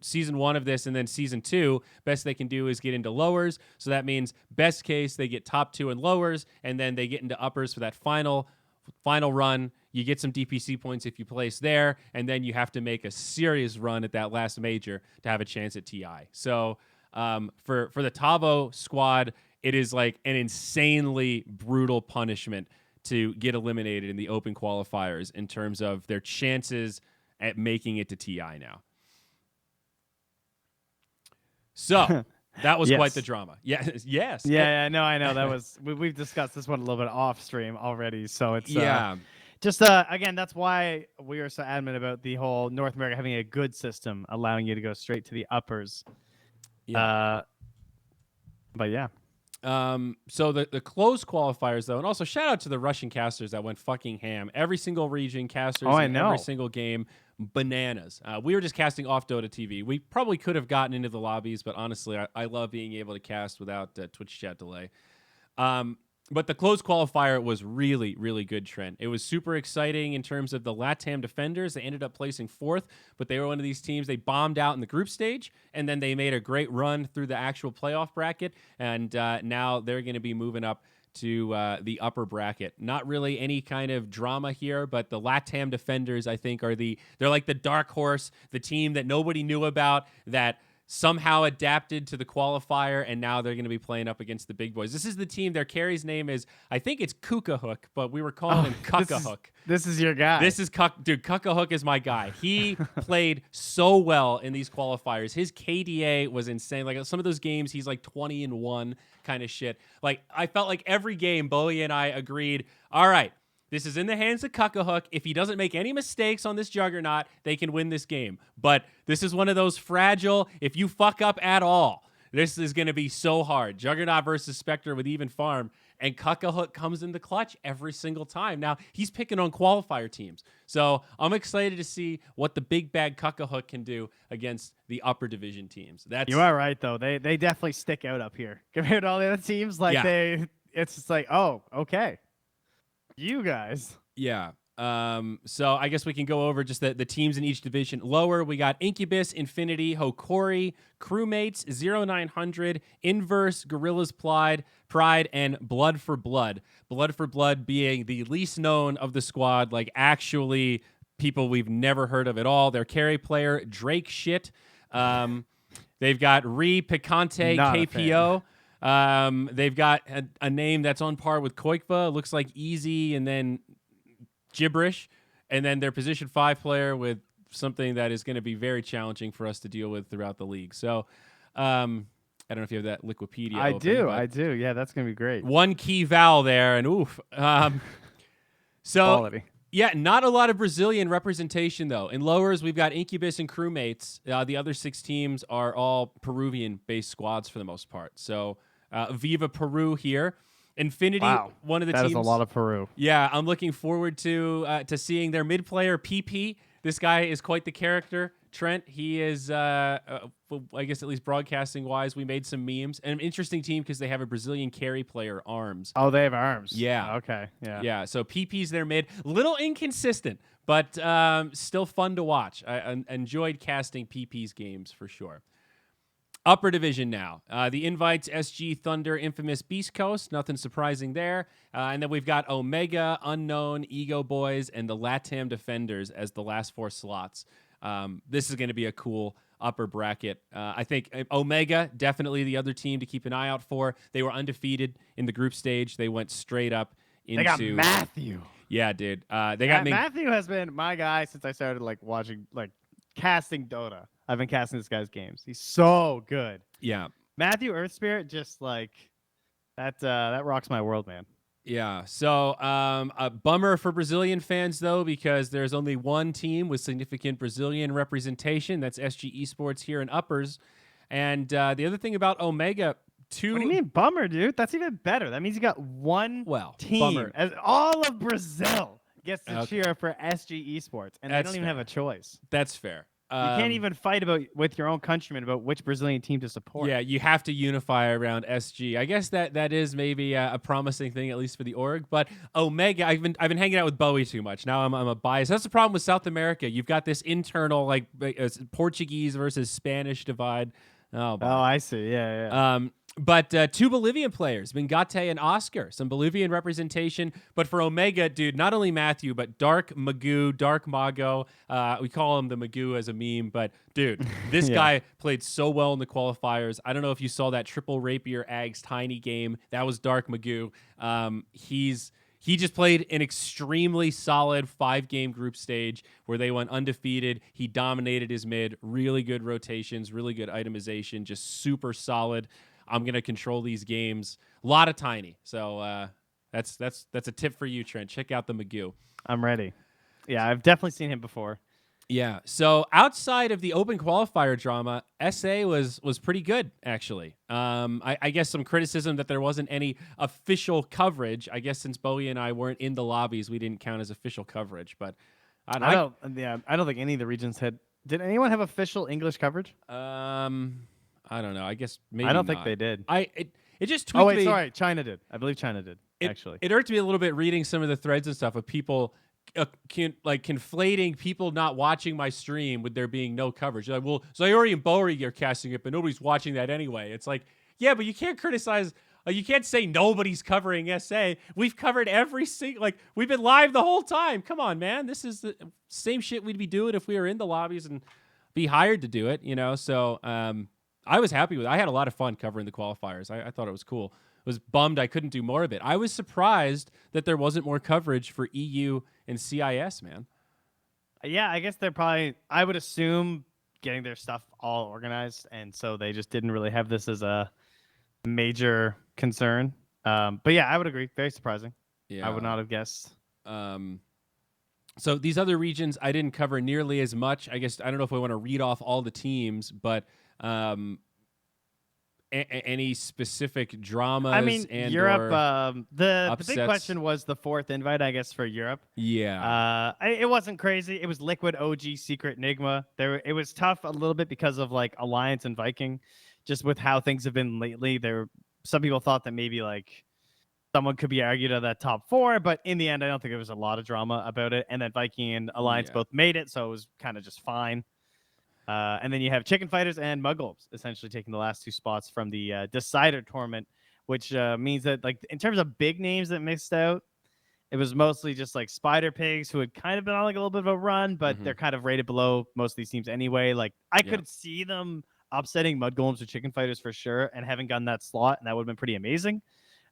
season 1 of this, and then season 2. Best they can do is get into lowers. So that means best case they get top 2 in lowers, and then they get into uppers for that final final run, you get some DPC points if you place there, and then you have to make a serious run at that last major to have a chance at TI. So for the Tavo squad, it is like an insanely brutal punishment to get eliminated in the open qualifiers in terms of their chances at making it to TI now. So that was quite the drama. Yes. Yeah, no, I know. That was we've discussed this one a little bit off stream already. So it's just again, that's why we are so adamant about the whole North America having a good system, allowing you to go straight to the uppers. Yeah. But yeah. So the closed qualifiers though, and also shout out to the Russian casters that went fucking ham. Every single region casters in every single game, bananas. We were just casting off Dota TV. We probably could have gotten into the lobbies, but honestly, I love being able to cast without Twitch chat delay. But the closed qualifier was really, really good, Trent. It was super exciting in terms of the LATAM defenders. They ended up placing 4th, but they were one of these teams. They bombed out in the group stage, and then they made a great run through the actual playoff bracket, and now they're going to be moving up to the upper bracket. Not really any kind of drama here, but the LATAM defenders, I think, they're like the dark horse, the team that nobody knew about that somehow adapted to the qualifier, and now they're going to be playing up against the big boys. This is the team. Their carry's name is, I think it's Kukahook, but we were calling him Cuckahook. This is your guy. This is dude. Cuckahook is my guy. He played so well in these qualifiers. His KDA was insane. Like some of those games, he's like 20-1 kind of shit. Like I felt like every game, Bowie and I agreed, all right, this is in the hands of Cuckahook. If he doesn't make any mistakes on this Juggernaut, they can win this game. But this is one of those fragile, if you fuck up at all, this is going to be so hard. Juggernaut versus Spectre with even farm, and Cuckahook comes in the clutch every single time. Now, he's picking on qualifier teams. So I'm excited to see what the big bag Cuckahook can do against the upper division teams. You are right, though. They definitely stick out up here. Compared to all the other teams, it's just like, oh, okay. You guys. Yeah. So I guess we can go over just the teams in each division. Lower, we got Incubus, Infinity, Hokori, Crewmates, 0900, Inverse, Gorillas Pride, and Blood for Blood. Blood for Blood being the least known of the squad, like actually people we've never heard of at all. Their carry player, Drake Shit. They've got Picante, KPO. They've got a name that's on par with Koikva. Looks like Easy and then gibberish. And then their position 5 player with something that is going to be very challenging for us to deal with throughout the league. So I don't know if you have that Liquipedia. I do. Yeah, that's going to be great. One key vowel there, and oof. So quality. Yeah, not a lot of Brazilian representation, though. In lowers, we've got Incubus and Crewmates. The other 6 teams are all Peruvian-based squads for the most part. So Viva Peru here. Infinity, one of the teams. That is a lot of Peru. Yeah, I'm looking forward to seeing their mid-player, PP. This guy is quite the character. Trent, he is, I guess at least broadcasting-wise, we made some memes. And an interesting team because they have a Brazilian carry player, Arms. Oh, they have Arms. Yeah. Okay, yeah. Yeah, so PP's their mid. Little inconsistent, but still fun to watch. I enjoyed casting PP's games for sure. Upper division now. The invites, SG, Thunder, Infamous, Beast Coast. Nothing surprising there. And then we've got Omega, Unknown, Ego Boys, and the LATAM Defenders as the last 4 slots. This is going to be a cool upper bracket. I think Omega, definitely the other team to keep an eye out for. They were undefeated in the group stage. They went straight up into... They got Matthew. Yeah, dude. They got Matthew has been my guy since I started watching casting Dota. I've been casting this guy's games. He's so good. Yeah. Matthew Earth Spirit, just that rocks my world, man. Yeah. So a bummer for Brazilian fans, though, because there's only one team with significant Brazilian representation. That's SG Esports here in Uppers. And the other thing about Omega, What do you mean bummer, dude? That's even better. That means you got one team. Bummer. As all of Brazil gets to cheer for SG Esports, and they don't even have a choice. That's fair. You can't even fight with your own countrymen about which Brazilian team to support. Yeah, you have to unify around SG. I guess that is maybe a promising thing, at least for the org. But Omega, I've been hanging out with Bowie too much. Now I'm a bias. That's the problem with South America. You've got this internal Portuguese versus Spanish divide. Oh, I see. Yeah. But two Bolivian players, Mingate and Oscar, some Bolivian representation. But for Omega, dude, not only Matthew, but Dark Magoo, Dark Mago. We call him the Magoo as a meme. But, dude, this guy played so well in the qualifiers. I don't know if you saw that triple Rapier Ags Tiny game. That was Dark Magoo. He just played an extremely solid 5-game group stage where they went undefeated. He dominated his mid. Really good rotations, really good itemization, just super solid. I'm going to control these games. A lot of Tiny. So that's a tip for you, Trent. Check out the Magoo. I'm ready. Yeah, I've definitely seen him before. Yeah. So outside of the open qualifier drama, SA was pretty good, actually. I guess some criticism that there wasn't any official coverage. I guess since Bowie and I weren't in the lobbies, we didn't count as official coverage. But I don't think any of the regions had. Did anyone have official English coverage? I don't know. I guess maybe I don't not. think they did. It just tweaked me. Sorry. China did. I believe China did, actually. It irked me a little bit reading some of the threads and stuff of people conflating people not watching my stream with there being no coverage. Like, well, Zyori and Bowie are casting it, but nobody's watching that anyway. It's like, yeah, but you can't criticize. You can't say nobody's covering SA. We've covered every single. We've been live the whole time. Come on, man. This is the same shit we'd be doing if we were in the lobbies and be hired to do it. So I was happy with it. I had a lot of fun covering the qualifiers. I thought it was cool. I was bummed I couldn't do more of it. I was surprised that there wasn't more coverage for EU and CIS, man. Yeah, I guess they're probably, I would assume, getting their stuff all organized, and so they just didn't really have this as a major concern. But yeah, I would agree. Very surprising. Yeah, I would not have guessed. So these other regions I didn't cover nearly as much. I guess I don't know if I want to read off all the teams, but any specific dramas? I mean, and Europe. The big upsets? question was the 4th invite, I guess, for Europe. Yeah. It wasn't crazy. It was Liquid, OG, Secret, Enigma. It was tough a little bit because of Alliance and Viking, just with how things have been lately. Some people thought that maybe someone could be argued at that top 4, but in the end, I don't think there was a lot of drama about it. And then Viking and Alliance both made it, so it was kind of just fine. And then you have Chicken Fighters and Muggles essentially taking the last 2 spots from the Decider tournament, which means that in terms of big names that missed out, it was mostly just Spider Pigs, who had kind of been on a little bit of a run, but they're kind of rated below most of these teams anyway. I could see them upsetting Mud Golems or Chicken Fighters for sure and having gotten that slot, and that would have been pretty amazing.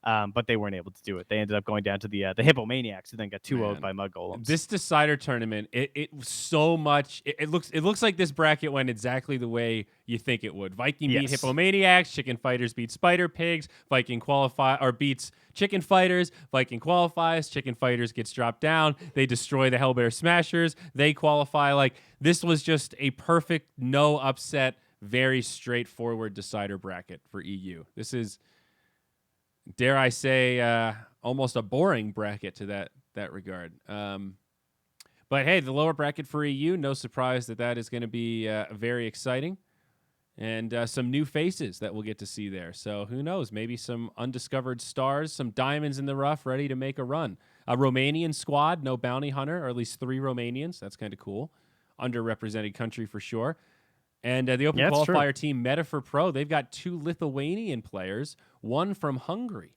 But they weren't able to do it. They ended up going down to the Hippomaniacs, who then got 2-0'd by Mud Golems. This Decider tournament, it so much. It looks like this bracket went exactly the way you think it would. Viking beat Hippomaniacs, Chicken Fighters beat Spider Pigs, Viking beats Chicken Fighters, Viking qualifies, Chicken Fighters gets dropped down, they destroy the Hellbear Smashers, they qualify. This was just a perfect, no upset, very straightforward Decider bracket for EU. This is, dare I say, almost a boring bracket to that regard. But hey, the lower bracket for EU, no surprise that is going to be very exciting. And some new faces that we'll get to see there. So who knows? Maybe some undiscovered stars, some diamonds in the rough ready to make a run. A Romanian squad, no bounty hunter, or at least 3 Romanians. That's kind of cool. Underrepresented country for sure. And the Open Qualifier team, Meta for Pro, they've got 2 Lithuanian players, 1 from Hungary.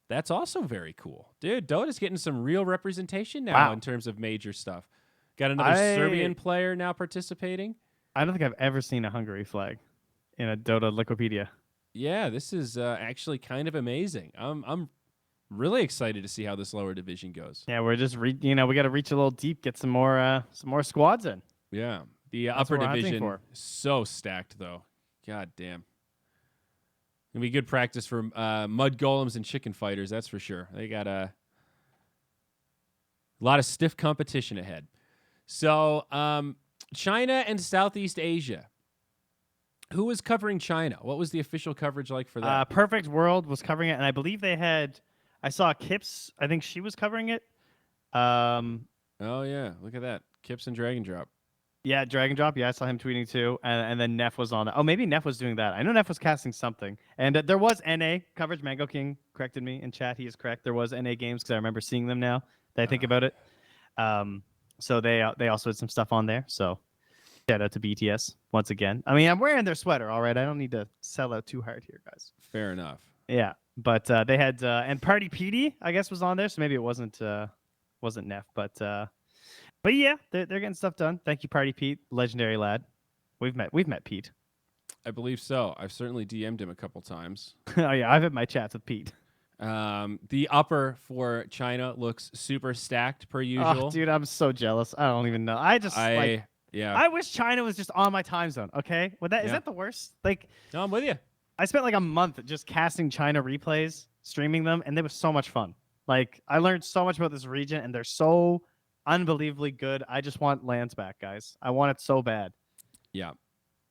That's also very cool. Dude, Dota's getting some real representation now in terms of major stuff. Got another Serbian player now participating. I don't think I've ever seen a Hungary flag in a Dota Liquipedia. Yeah, this is actually kind of amazing. I'm really excited to see how this lower division goes. Yeah, we're just we got to reach a little deep, get some more squads in. Yeah. The upper division, so stacked, though. God damn. It'll be good practice for Mud Golems and Chicken Fighters, that's for sure. They got a lot of stiff competition ahead. So, China and Southeast Asia. Who was covering China? What was the official coverage like for that? Perfect World was covering it, and I believe they had... I saw Kips. I think she was covering it. Oh, yeah. Look at that. Kips and Dragon Drop. Yeah, Dragon Drop. Yeah, I saw him tweeting too. And then Neff was on that. Oh, maybe Neff was doing that. I know Neff was casting something. And there was NA coverage. Mango King corrected me in chat. He is correct. There was NA games because I remember seeing them now that I think about it. So they also had some stuff on there. So Shout out to BTS once again. I mean, I'm wearing their sweater, all right. I don't need to sell out too hard here, guys. Fair enough. Yeah, but they had and Party PD, I guess, was on there, so maybe it wasn't Neff, but yeah, they're getting stuff done. Thank you, Party Pete, legendary lad. We've met Pete. I believe so. I've certainly DM'd him a couple times. Oh yeah, I've had my chats with Pete. The upper for China looks super stacked per usual. Oh, dude, I'm so jealous. I don't even know. I wish China was just on my time zone. Okay, is that the worst? Like, no, I'm with you. I spent like a month just casting China replays, streaming them, and they was so much fun. Like, I learned so much about this region, and they're so unbelievably good. I just want lands back, guys. I want it so bad. Yeah.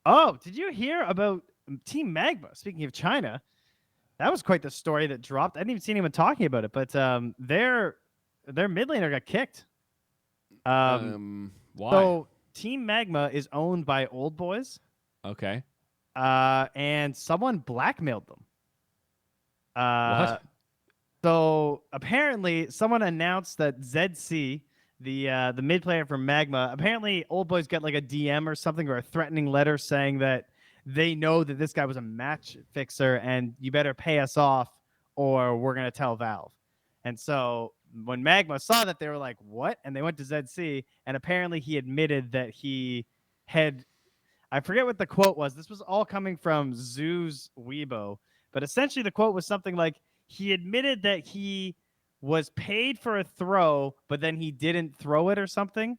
Oh, did you hear about Team Magma? Speaking of China, that was quite the story that dropped. I didn't even see anyone talking about it, but their mid laner got kicked. Why? So Team Magma is owned by Old Boys. Okay. And someone blackmailed them. What? So apparently, someone announced that ZC, the mid player from Magma, apparently Old Boys got like a DM or something or a threatening letter saying that they know that this guy was a match fixer and you better pay us off or we're gonna tell Valve. And so when Magma saw that, they were like, "What?" And they went to ZC, and apparently he admitted that he had. I forget what the quote was. This was all coming from Zoo's Weibo, but essentially the quote was something like he admitted that he was paid for a throw, but then he didn't throw it or something.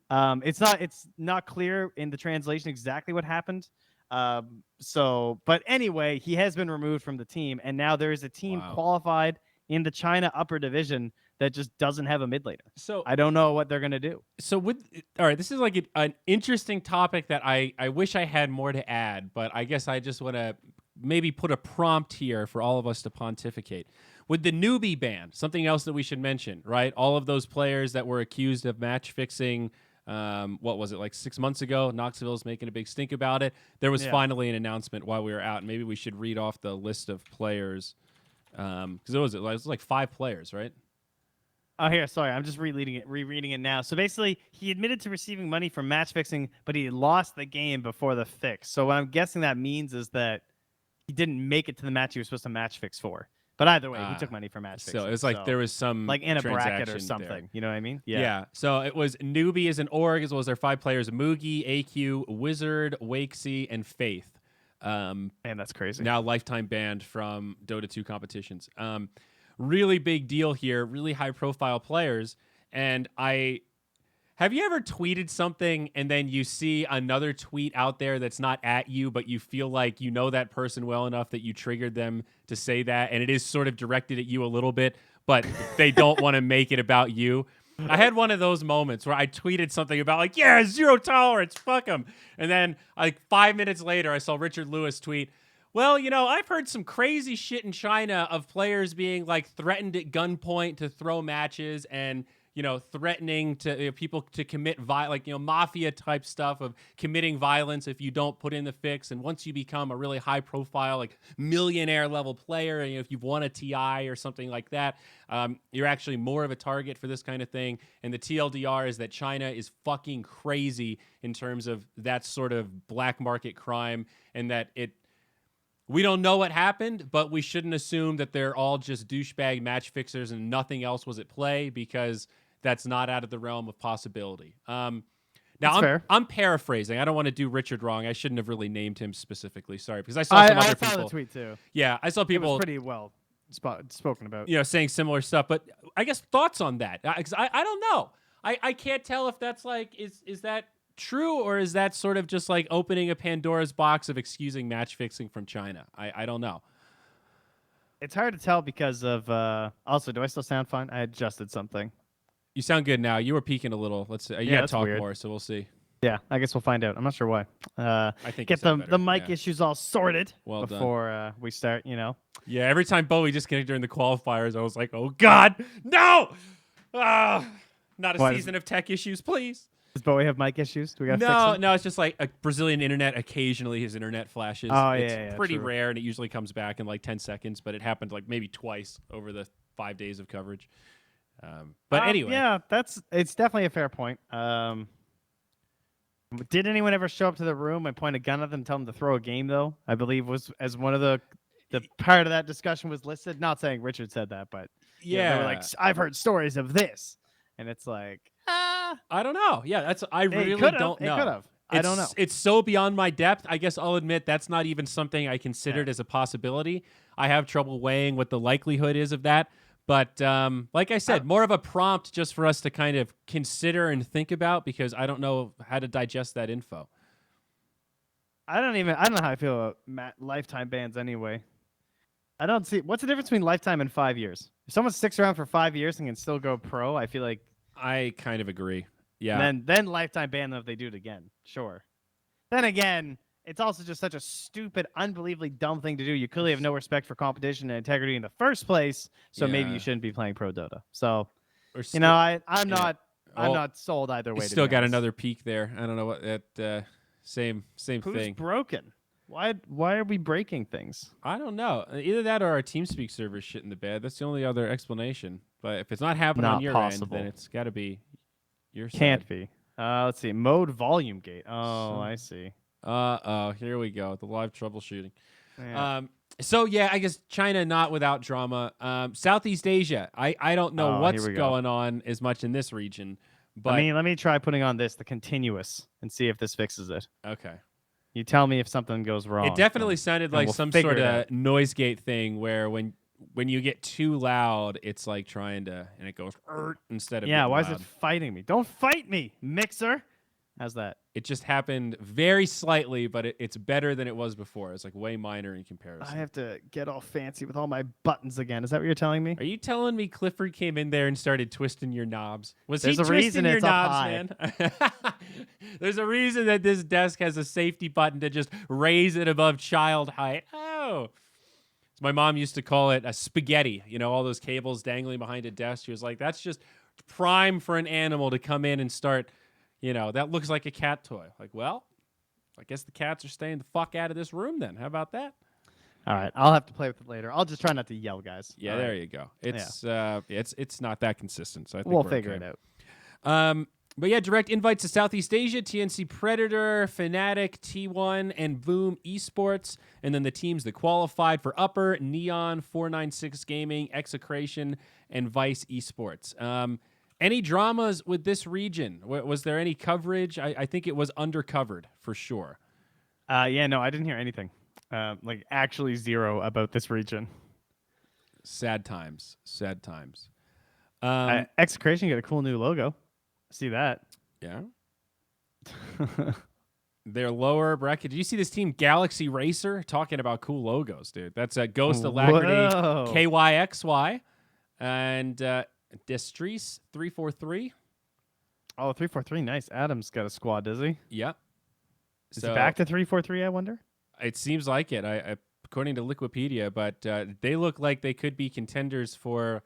It's not clear in the translation exactly what happened. But anyway, he has been removed from the team, and now there is a team qualified in the China Upper Division that just doesn't have a mid laner. So I don't know what they're gonna do. So all right, this is like an interesting topic that I wish I had more to add, but I guess I just want to maybe put a prompt here for all of us to pontificate. With the newbie ban, something else that we should mention, right? All of those players that were accused of match fixing, what was it, like 6 months ago? Knoxville's making a big stink about it. There was finally an announcement while we were out, and maybe we should read off the list of players. Because it was like 5 players, right? Oh, here, sorry. I'm just rereading it now. So basically, he admitted to receiving money from match fixing, but he lost the game before the fix. So what I'm guessing that means is that he didn't make it to the match he was supposed to match fix for. But either way, he took money for match fixing. So it was like there was some like in a bracket or something. There. You know what I mean? Yeah. So it was newbie as an org, as well as their 5 players: Moogie, AQ, Wizard, Wakesy, and Faith. Man, that's crazy. Now lifetime banned from Dota 2 competitions. Really big deal here, really high profile players. And have you ever tweeted something and then you see another tweet out there that's not at you, but you feel like you know that person well enough that you triggered them to say that, and it is sort of directed at you a little bit, but they don't want to make it about you? I had one of those moments where I tweeted something about like, yeah, 0 tolerance, fuck them. And then like 5 minutes later, I saw Richard Lewis tweet, well, you know, I've heard some crazy shit in China of players being like threatened at gunpoint to throw matches and, you know, threatening to people to commit mafia type stuff of committing violence if you don't put in the fix. And once you become a really high profile, like millionaire level player, and if you've won a TI or something like that, you're actually more of a target for this kind of thing. And the TLDR is that China is fucking crazy in terms of that sort of black market crime, and that we don't know what happened, but we shouldn't assume that they're all just douchebag match fixers and nothing else was at play, because that's not out of the realm of possibility. Now, I'm paraphrasing. I don't want to do Richard wrong. I shouldn't have really named him specifically. Sorry, because I saw some other people. I saw the tweet too. Yeah, I saw people. It was pretty well spoken about. You know, saying similar stuff. But I guess thoughts on that? Because I don't know. I can't tell if that's like is that true, or is that sort of just like opening a Pandora's box of excusing match fixing from China? I don't know. It's hard to tell because of also, do I still sound fine? I adjusted something. You sound good now. You were peaking a little. Let's you gotta talk more, so we'll see. Yeah, I guess we'll find out. I'm not sure why. I think get the mic issues all sorted before we start, you know. Yeah, every time Bowie disconnected during the qualifiers, I was like, oh God, no! Not a season of tech issues, please. Does Bowie have mic issues? Do we gotta fix them? No, it's just like a Brazilian internet. Occasionally his internet flashes. Oh, it's pretty true. rare, and it usually comes back in like 10 seconds, but it happened like maybe twice over the 5 days of coverage. But anyway. Yeah, it's definitely a fair point. Did anyone ever show up to the room and point a gun at them and tell them to throw a game, though? I believe was as one of the part of that discussion was listed. Not saying Richard said that, but Yeah, they were like, I've heard stories of this. And it's like, I don't know. Yeah, I really don't know. It could have. I don't know. It's so beyond my depth. I guess I'll admit that's not even something I considered as a possibility. I have trouble weighing what the likelihood is of that. But like I said, more of a prompt just for us to kind of consider and think about, because I don't know how to digest that info. I don't know how I feel about lifetime bans anyway. I don't see what's the difference between lifetime and 5 years. If someone sticks around for 5 years and can still go pro, I feel like I kind of agree. Yeah. And then lifetime ban them if they do it again. Sure. Then again, it's also just such a stupid, unbelievably dumb thing to do. You clearly have no respect for competition and integrity in the first place, so maybe you shouldn't be playing pro Dota. So, I'm not sold either way. Still got another peak there. I don't know what that same Who's thing. Broken? Why are we breaking things? I don't know. Either that or our TeamSpeak server's shit in the bed. That's the only other explanation. But if it's not happening on your end, then it's got to be your side. Can't be. Let's see. Mode volume gate. Oh, I see. Here we go. The live troubleshooting. Yeah. I guess China not without drama. Southeast Asia. I don't know what's going on as much in this region. But let me try putting on the continuous and see if this fixes it. Okay. You tell me if something goes wrong. It definitely sounded like some sort of noise gate thing where when you get too loud, it's like trying to, and it goes instead of why loud. is it fighting me? Don't fight me, Mixer. How's that? It just happened very slightly, but it's better than it was before. It's like way minor in comparison. I have to get all fancy with all my buttons again. Is that what you're telling me? Are you telling me Clifford came in there and started twisting your knobs? There's a reason your it's knobs, up high. man? There's a reason that this desk has a safety button to just raise it above child height. Oh. So my mom used to call it a spaghetti. You know, all those cables dangling behind a desk. She was like, that's just prime for an animal to come in and start. You know, that looks like a cat toy. Like, well, I guess the cats are staying the fuck out of this room then. How about that? All right. I'll have to play with it later. I'll just try not to yell, guys. Yeah, all there right. you go. It's not that consistent, so I think we'll we're figure okay. it out. But yeah, direct invites to Southeast Asia, TNC Predator, Fnatic, T1, and Boom Esports. And then the teams that qualified for Upper, Neon, 496 Gaming, Execration, and Vice Esports. Any dramas with this region? Was there any coverage? I think it was undercovered for sure. No, I didn't hear anything. Actually zero about this region. Sad times. Sad times. Execration got a cool new logo. See that? Yeah. Their lower bracket. Did you see this team, Galaxy Racer? Talking about cool logos, dude. That's a Ghost Alacrity, KYXY, and Destrees 343. Oh, 343, nice. Adam's got a squad, does he? Yep. Is he back to 343, I wonder? It seems like it, according to Liquipedia, but they look like they could be contenders for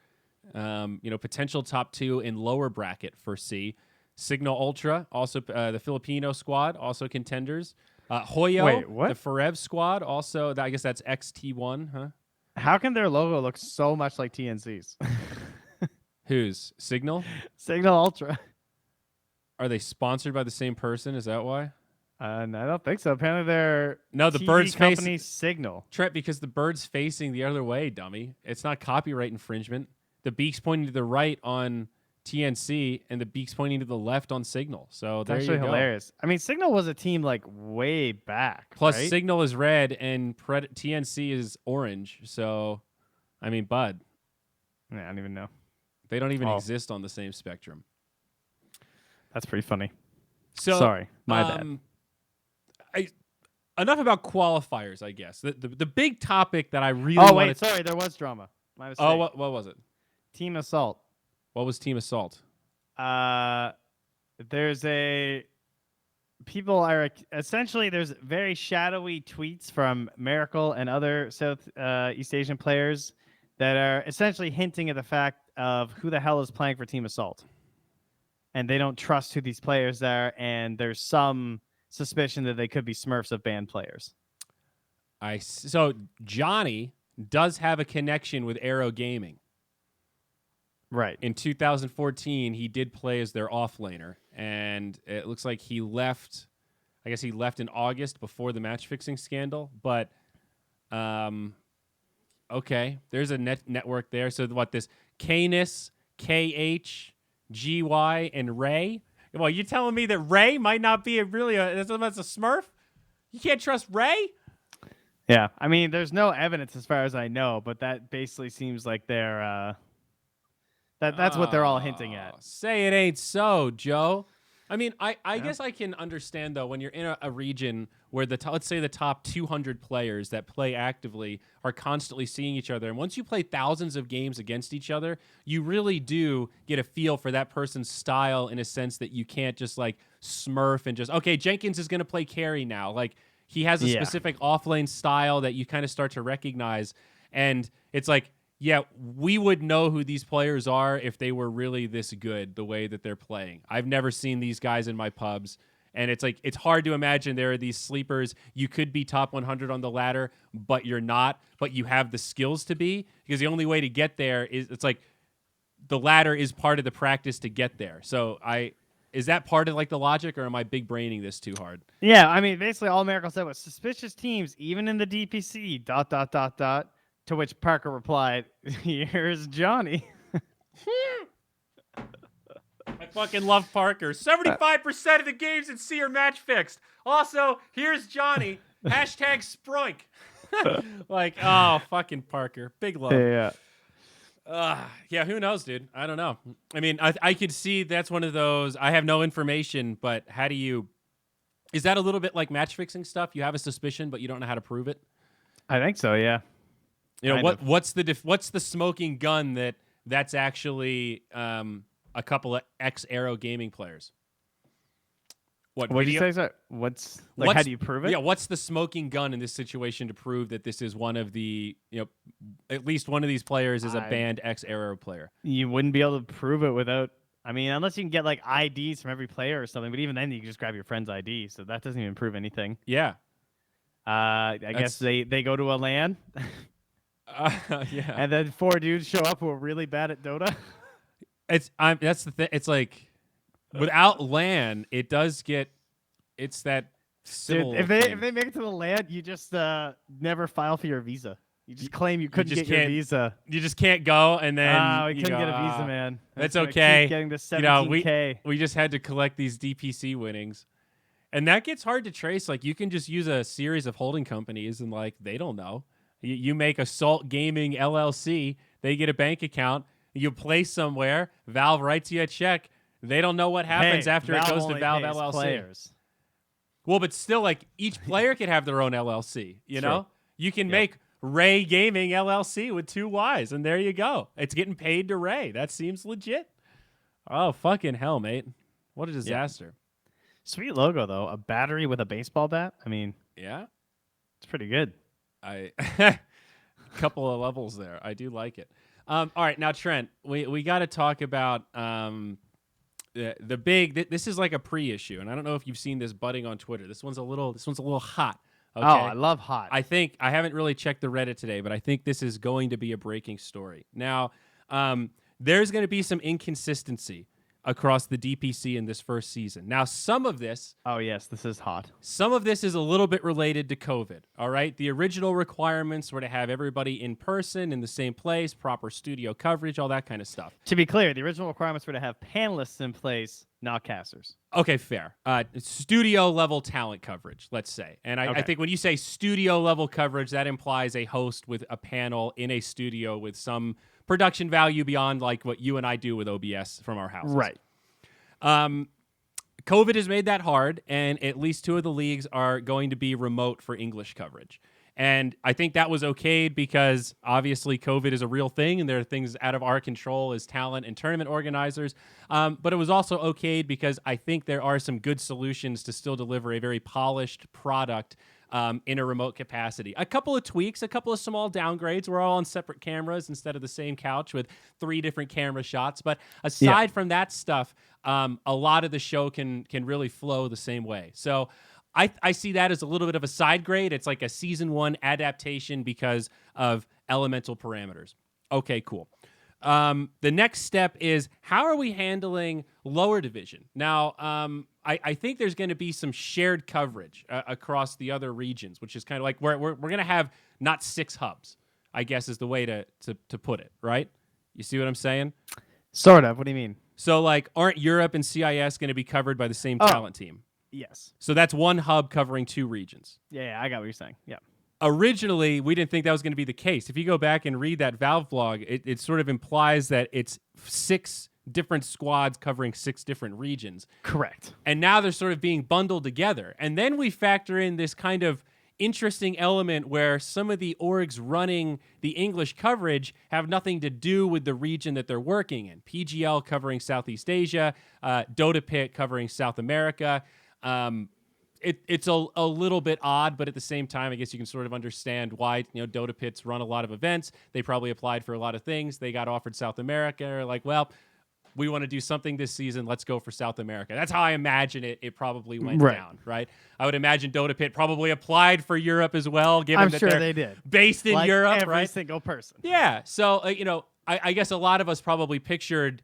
potential top 2 in lower bracket for C. Signal Ultra, also the Filipino squad, also contenders. Hoyo, Wait, what? the Forev squad, also, I guess that's XT1, huh? How can their logo look so much like TNC's? Who's? Signal? Signal Ultra. Are they sponsored by the same person? Is that why? I don't think so. Apparently they're the TV bird's company Signal. Trent, because the bird's facing the other way, dummy. It's not copyright infringement. The beak's pointing to the right on TNC, and the beak's pointing to the left on Signal. So there you go. Actually hilarious. I mean, Signal was a team like way back. Plus, right? Signal is red and TNC is orange. So, I mean, bud. Yeah, I don't even know. They don't even exist on the same spectrum. That's pretty funny. So, sorry, my bad. Enough about qualifiers, I guess. The big topic that I really sorry, there was drama. My mistake. Oh, what was it? Team Assault. What was Team Assault? There's there's very shadowy tweets from Miracle and other Southeast Asian players that are essentially hinting at the fact of who the hell is playing for Team Assault. And they don't trust who these players are, and there's some suspicion that they could be Smurfs of banned players. So Johnny does have a connection with Arrow Gaming. Right. In 2014, he did play as their offlaner, and it looks like he left I guess he left in August before the match fixing scandal. But okay, there's a network there. So what, this Canis, KH, GY, and Ray? Well, you telling me that Ray might not be that's a Smurf? You can't trust Ray? Yeah, I mean, there's no evidence as far as I know, but that basically seems like they're that's what they're all hinting at. Say it ain't so, Joe. I mean, I guess I can understand, though, when you're in a region where let's say the top 200 players that play actively are constantly seeing each other. And once you play thousands of games against each other, you really do get a feel for that person's style in a sense that you can't just like smurf and just, okay, Jenkins is going to play carry now. Like, he has a specific offlane style that you kind of start to recognize. And it's like, yeah, we would know who these players are if they were really this good, the way that they're playing. I've never seen these guys in my pubs, and it's like it's hard to imagine there are these sleepers. You could be top 100 on the ladder, but you're not, but you have the skills to be, because the only way to get there is, it's like the ladder is part of the practice to get there. So is that part of like the logic, or am I big braining this too hard? Yeah, I mean, basically all Miracle said was suspicious teams, even in the DPC, ... To which Parker replied, "Here's Johnny." I fucking love Parker. 75% of the games at C are match fixed. Also, here's Johnny. Hashtag Sprunk. Like, oh, fucking Parker. Big love. Yeah. Yeah, who knows, dude? I don't know. I mean, I could see that's one of those, I have no information, but how do you... Is that a little bit like match fixing stuff? You have a suspicion, but you don't know how to prove it? I think so, yeah. You know, what's the smoking gun that's actually a couple of ex-Aero gaming players? What did you say, sir? How do you prove it? Yeah, what's the smoking gun in this situation to prove that this is one of the, at least one of these players is a banned ex-Aero player? You wouldn't be able to prove it without, I mean, unless you can get like IDs from every player or something, but even then you can just grab your friend's ID, so that doesn't even prove anything. Yeah. I guess they go to a LAN. Yeah. And then 4 dudes show up who are really bad at Dota. That's the thing. It's like without LAN, it does get. It's that. Dude, if they make it to the LAN, you just never file for your visa. You just claim you couldn't get your visa. You just can't go, and then we couldn't get a visa, man. That's okay. Getting the 17K. We just had to collect these DPC winnings, and that gets hard to trace. Like, you can just use a series of holding companies, and like they don't know. You make Assault Gaming LLC. They get a bank account. You play somewhere. Valve writes you a check. They don't know what happens after it goes to Valve LLC. Players. Well, but still, like, each player can have their own LLC. You know, you can make Ray Gaming LLC with 2 Ys, and there you go. It's getting paid to Ray. That seems legit. Oh, fucking hell, mate! What a disaster. Sweet logo though. A battery with a baseball bat. I mean, yeah, it's pretty good. Couple of levels there. I do like it. All right, now Trent, we got to talk about the big. This is like a pre-issue, and I don't know if you've seen this budding on Twitter. This one's a little hot. Okay? Oh, I love hot. I haven't really checked the Reddit today, but I think this is going to be a breaking story. Now, there's going to be some inconsistency across the DPC in this first season. Now, some of this... Oh, yes, this is hot. Some of this is a little bit related to COVID, all right? The original requirements were to have everybody in person, in the same place, proper studio coverage, all that kind of stuff. To be clear, the original requirements were to have panelists in place, not casters. Okay, fair. Studio-level talent coverage, let's say. And I think when you say studio-level coverage, that implies a host with a panel in a studio with some production value beyond like what you and I do with OBS from our houses. Right. COVID has made that hard, and at least 2 of the leagues are going to be remote for English coverage. And I think that was okayed because obviously COVID is a real thing, and there are things out of our control as talent and tournament organizers. But it was also okayed because I think there are some good solutions to still deliver a very polished product in a remote capacity. A couple of tweaks, a couple of small downgrades. We're all on separate cameras instead of the same couch with 3 different camera shots. But aside from that stuff, a lot of the show can really flow the same way. So I see that as a little bit of a side grade. It's like a season 1 adaptation because of elemental parameters. Okay, cool. The next step is, how are we handling lower division? Now, I think there's going to be some shared coverage across the other regions, which is kind of like we're going to have not 6 hubs, I guess is the way to put it, right? You see what I'm saying? Sort of. What do you mean? So, like, aren't Europe and CIS going to be covered by the same talent team? Yes. So that's one hub covering 2 regions. Yeah, I got what you're saying. Yeah. Originally, we didn't think that was going to be the case. If you go back and read that Valve blog, it sort of implies that it's 6 different squads covering 6 different regions. Correct. And now they're sort of being bundled together. And then we factor in this kind of interesting element where some of the orgs running the English coverage have nothing to do with the region that they're working in. PGL covering Southeast Asia, Dota Pit covering South America. It's a little bit odd, but at the same time, I guess you can sort of understand why. Dota Pits run a lot of events. They probably applied for a lot of things. They got offered South America. Or like, well, we want to do something this season. Let's go for South America. That's how I imagine it probably went down, right? I would imagine Dota Pit probably applied for Europe as well, given that they're they did. Based in Europe, every right? single person. Yeah. So, I guess a lot of us probably pictured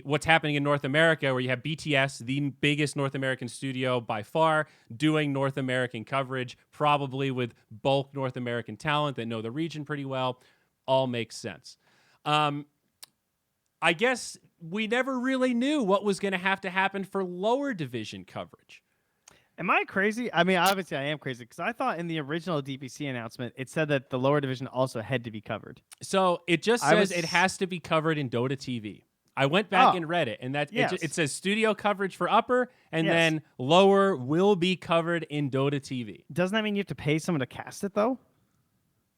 what's happening in North America, where you have BTS, the biggest North American studio by far, doing North American coverage, probably with bulk North American talent that know the region pretty well. All makes sense. I guess we never really knew what was going to happen for lower division coverage. Am I crazy? I mean, obviously I am crazy, because I thought in the original DPC announcement, it said that the lower division also had to be covered. So it just says it has to be covered in Dota TV. I went back and read it, and it says studio coverage for upper, and then lower will be covered in Dota TV. Doesn't that mean you have to pay someone to cast it, though?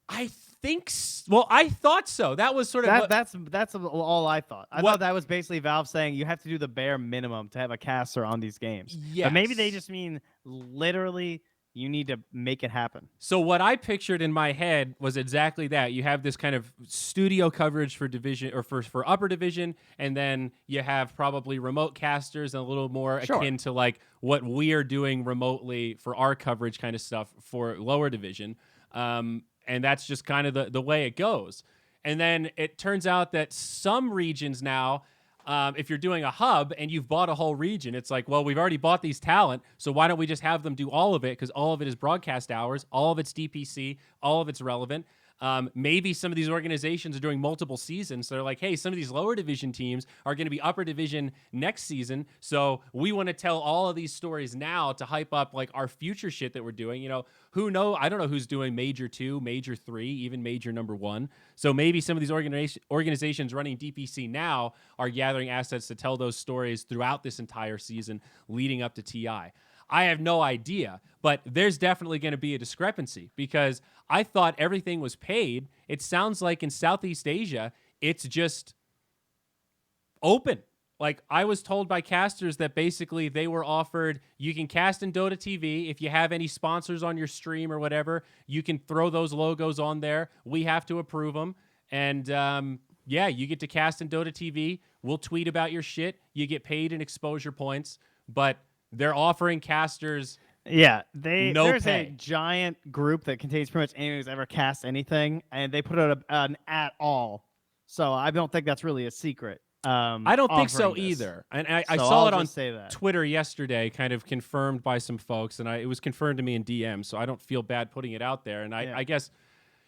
I think well, I thought so. That was sort of that's all I thought. I thought that was basically Valve saying you have to do the bare minimum to have a caster on these games. Yes. But maybe they just mean literally you need to make it happen. So what I pictured in my head was exactly that. You have this kind of studio coverage for division or for upper division, and then you have probably remote casters and a little more akin to like what we are doing remotely for our coverage kind of stuff for lower division. And that's just kind of the way it goes. And then it turns out that some regions now, if you're doing a hub and you've bought a whole region, it's like, well, we've already bought these talent, so why don't we just have them do all of it? Because all of it is broadcast hours, all of it's DPC, all of it's relevant. Maybe some of these organizations are doing multiple seasons. So they're like, hey, some of these lower division teams are going to be upper division next season. So we want to tell all of these stories now to hype up like our future shit that we're doing. Who knows? I don't know who's doing Major 2, Major 3, even Major number 1. So maybe some of these organizations running DPC now are gathering assets to tell those stories throughout this entire season leading up to TI. I have no idea, but there's definitely going to be a discrepancy because I thought everything was paid. It sounds like in Southeast Asia, it's just open. Like I was told by casters that basically they were offered, you can cast in Dota TV. If you have any sponsors on your stream or whatever, you can throw those logos on there. We have to approve them. And you get to cast in Dota TV. We'll tweet about your shit. You get paid in exposure points, but they're offering casters there's a giant group that contains pretty much anyone who's ever cast anything, and they put out an at all. So I don't think that's really a secret. I don't think so either. And I saw it on Twitter yesterday, kind of confirmed by some folks, and it was confirmed to me in DM, so I don't feel bad putting it out there. And I guess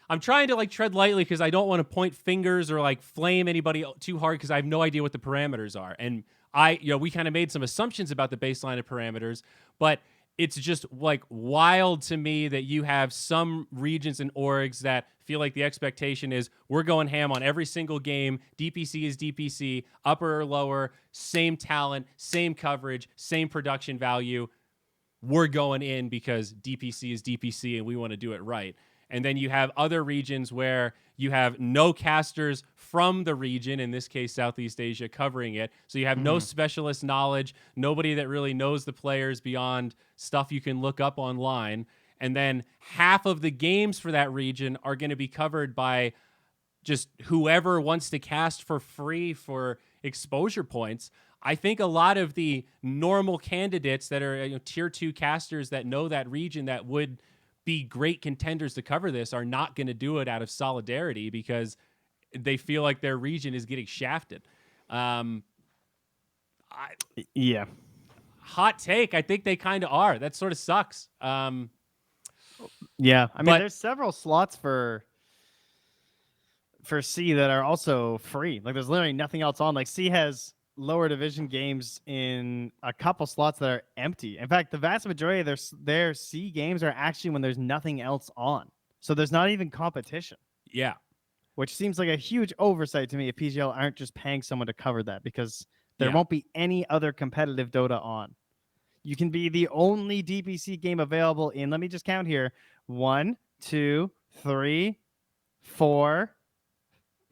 I'm trying to like tread lightly because I don't want to point fingers or like flame anybody too hard because I have no idea what the parameters are. And we kind of made some assumptions about the baseline of parameters, but it's just like wild to me that you have some regions and orgs that feel like the expectation is we're going ham on every single game. DPC is DPC, upper or lower, same talent, same coverage, same production value. We're going in because DPC is DPC and we want to do it right. And then you have other regions where you have no casters from the region, in this case, Southeast Asia, covering it. So you have no specialist knowledge, nobody that really knows the players beyond stuff you can look up online. And then half of the games for that region are going to be covered by just whoever wants to cast for free for exposure points. I think a lot of the normal candidates that are tier 2 casters that know that region that would be great contenders to cover this are not going to do it out of solidarity because they feel like their region is getting shafted. Yeah. Hot take. I think they kind of are. That sort of sucks. Yeah. I mean, But- there's several slots for C that are also free. Like, there's literally nothing else on. Like, C has lower division games in a couple slots that are empty. In fact, the vast majority of their C games are actually when there's nothing else on. So there's not even competition. Yeah. Which seems like a huge oversight to me if PGL aren't just paying someone to cover that, because there Yeah. won't be any other competitive Dota on. You can be the only DPC game available in, let me just count here, 1, 2, 3, 4.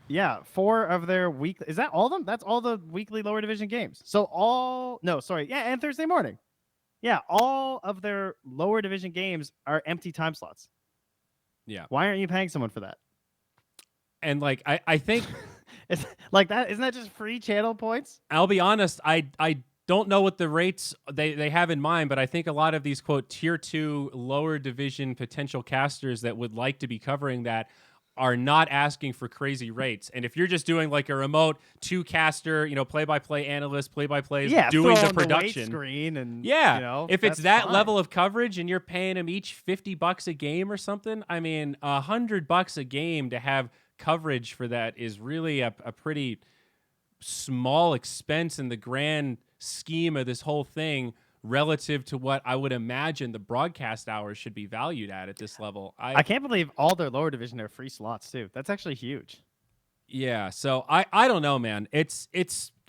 Yeah, 4 of their weekly. Is that all of them? That's all the weekly lower division games. So and Thursday morning. Yeah, all of their lower division games are empty time slots. Yeah. Why aren't you paying someone for that? And like I think It's like that. Isn't that just free channel points? I'll be honest, I don't know what the rates they have in mind, but I think a lot of these quote tier 2 lower division potential casters that would like to be covering that are not asking for crazy rates. And if you're just doing like a remote 2-caster, play-by-play analyst, play-by-plays, doing the production screen and if it's that's that fine. level of coverage and you're paying them each $50 a game or something, I mean, $100 a game to have coverage for that is really a pretty small expense in the grand scheme of this whole thing relative to what I would imagine the broadcast hours should be valued at this level. I can't believe all their lower division are free slots too. That's actually huge. Yeah, so I don't know, man. It's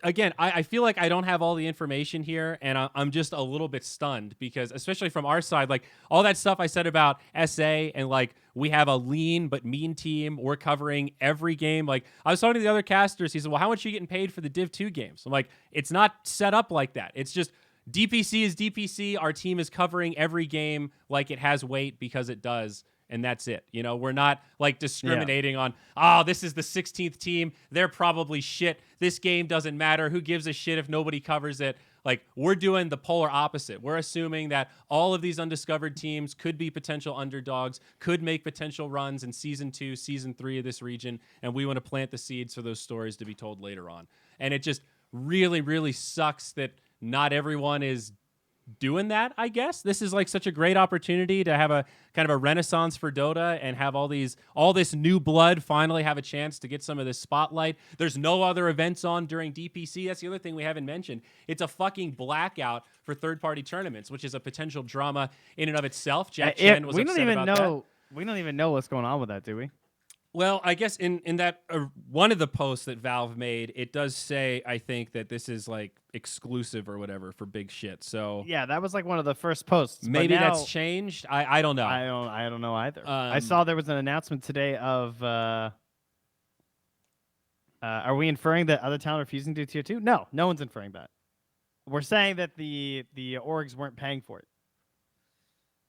again, I feel like I don't have all the information here, and I'm just a little bit stunned because, especially from our side, like all that stuff I said about SA and like we have a lean but mean team. We're covering every game. Like I was talking to the other casters. He said, well, how much are you getting paid for the Div 2 games? I'm like, it's not set up like that. It's just DPC is DPC. Our team is covering every game like it has weight because it does. And that's it. We're not like discriminating on, this is the 16th team. They're probably shit. This game doesn't matter. Who gives a shit if nobody covers it? Like, we're doing the polar opposite. We're assuming that all of these undiscovered teams could be potential underdogs, could make potential runs in season 2, season 3 of this region. And we want to plant the seeds for those stories to be told later on. And it just really, really sucks that not everyone is doing that. I guess this is like such a great opportunity to have a kind of a renaissance for Dota and have all this new blood finally have a chance to get some of this spotlight. There's no other events on during DPC. That's the other thing we haven't mentioned. It's a fucking blackout for third-party tournaments, which is a potential drama in and of itself. Jack Chen was upset about that. We don't even know what's going on with that, do we? Well, I guess in that one of the posts that Valve made, it does say, I think, that this is like exclusive or whatever for big shit. So yeah, that was like one of the first posts. Maybe now, that's changed. I don't know. I don't know either. I saw there was an announcement today of are we inferring that other talent refusing to do tier 2? No one's inferring that. We're saying that the orgs weren't paying for it.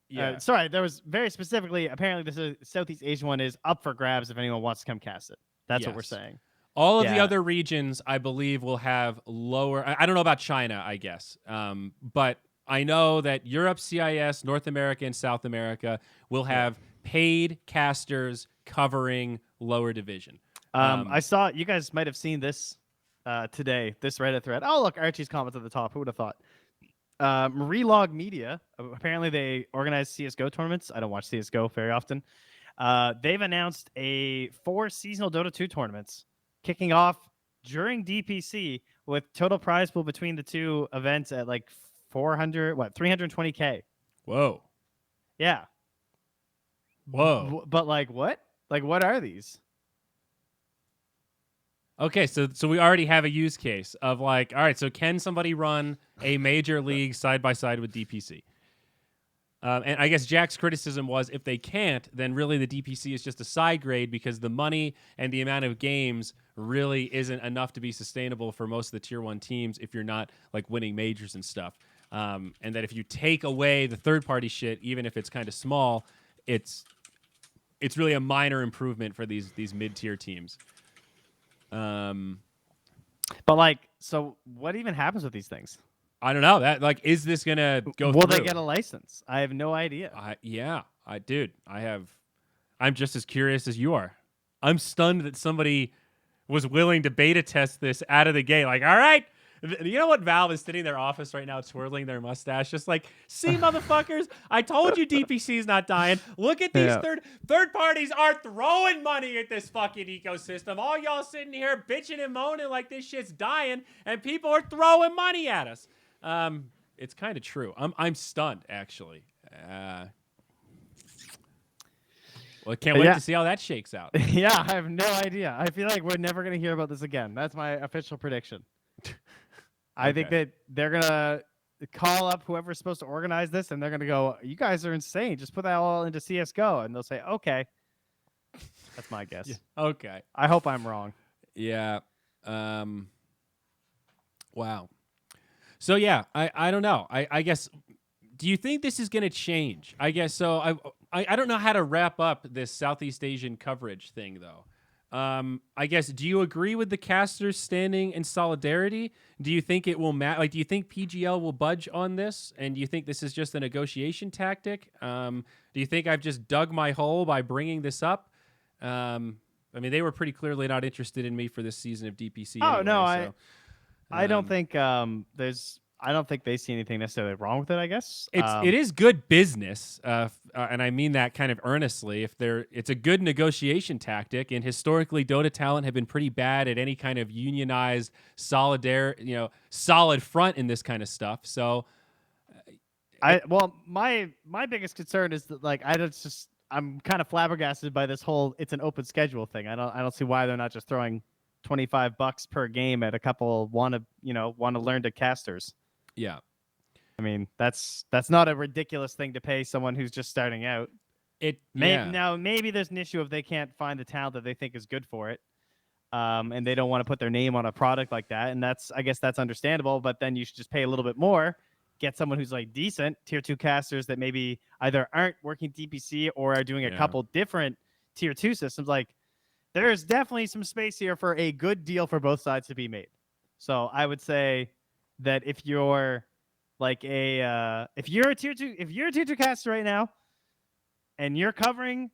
Yeah. Sorry, there was very specifically, apparently this Southeast Asian one is up for grabs if anyone wants to come cast it. That's what we're saying. All of the other regions, I believe, will have lower. I don't know about China, I guess. But I know that Europe, CIS, North America, and South America will have paid casters covering lower division. I saw, you guys might have seen this today, this Reddit thread. Oh, look, Archie's comments at the top. Who would have thought? Relog Media, apparently they organize CSGO tournaments. I don't watch CSGO very often. They've announced 4 seasonal Dota 2 tournaments kicking off during DPC with total prize pool between the two events at like 320K. Whoa. Yeah. Whoa. But like what? Like what are these? Okay, so we already have a use case of like, all right, so can somebody run a major league side by side with DPC? And I guess Jack's criticism was if they can't, then really the DPC is just a side grade because the money and the amount of games really isn't enough to be sustainable for most of the tier 1 teams if you're not like winning majors and stuff. And that if you take away the third party shit, even if it's kind of small, it's really a minor improvement for these mid-tier teams. But like, so what even happens with these things? I don't know. That like, is this gonna go? Will through? they get a license? I have no idea. I'm just as curious as you are. I'm stunned that somebody was willing to beta test this out of the gate. Like, all right. You know what? Valve is sitting in their office right now, twirling their mustache, just like, see, motherfuckers, I told you DPC's not dying. Look at these third parties are throwing money at this fucking ecosystem. All y'all sitting here bitching and moaning like this shit's dying, and people are throwing money at us. It's kind of true. I'm stunned, actually. Well, I can't wait to see how that shakes out. Yeah, I have no idea. I feel like we're never going to hear about this again. That's my official prediction. I think that they're going to call up whoever's supposed to organize this, and they're going to go, you guys are insane. Just put that all into CSGO. And they'll say, okay. That's my guess. Yeah. Okay. I hope I'm wrong. Yeah. Wow. So, yeah, I don't know. I guess, do you think this is going to change? I guess so. I don't know how to wrap up this Southeast Asian coverage thing, though. I guess, do you agree with the casters standing in solidarity? Do you think it will do you think PGL will budge on this? And do you think this is just a negotiation tactic? Do you think I've just dug my hole by bringing this up? I mean, they were pretty clearly not interested in me for this season of DPC. Oh, anyway, no, I don't think I don't think they see anything necessarily wrong with it, I guess. It is good business, and I mean that kind of earnestly. It's a good negotiation tactic, and historically, Dota talent have been pretty bad at any kind of unionized, solid front in this kind of stuff. So, my biggest concern is that I'm kind of flabbergasted by this whole it's an open schedule thing. I don't see why they're not just throwing $25 per game at a couple want to learn to casters. Yeah. I mean, that's not a ridiculous thing to pay someone who's just starting out. Now, maybe there's an issue if they can't find the talent that they think is good for it, and they don't want to put their name on a product like that, and I guess that's understandable, but then you should just pay a little bit more, get someone who's like decent, tier 2 casters that maybe either aren't working DPC or are doing a couple different tier 2 systems. Like, there's definitely some space here for a good deal for both sides to be made. So I would say that if you're like if you're a tier 2 caster right now and you're covering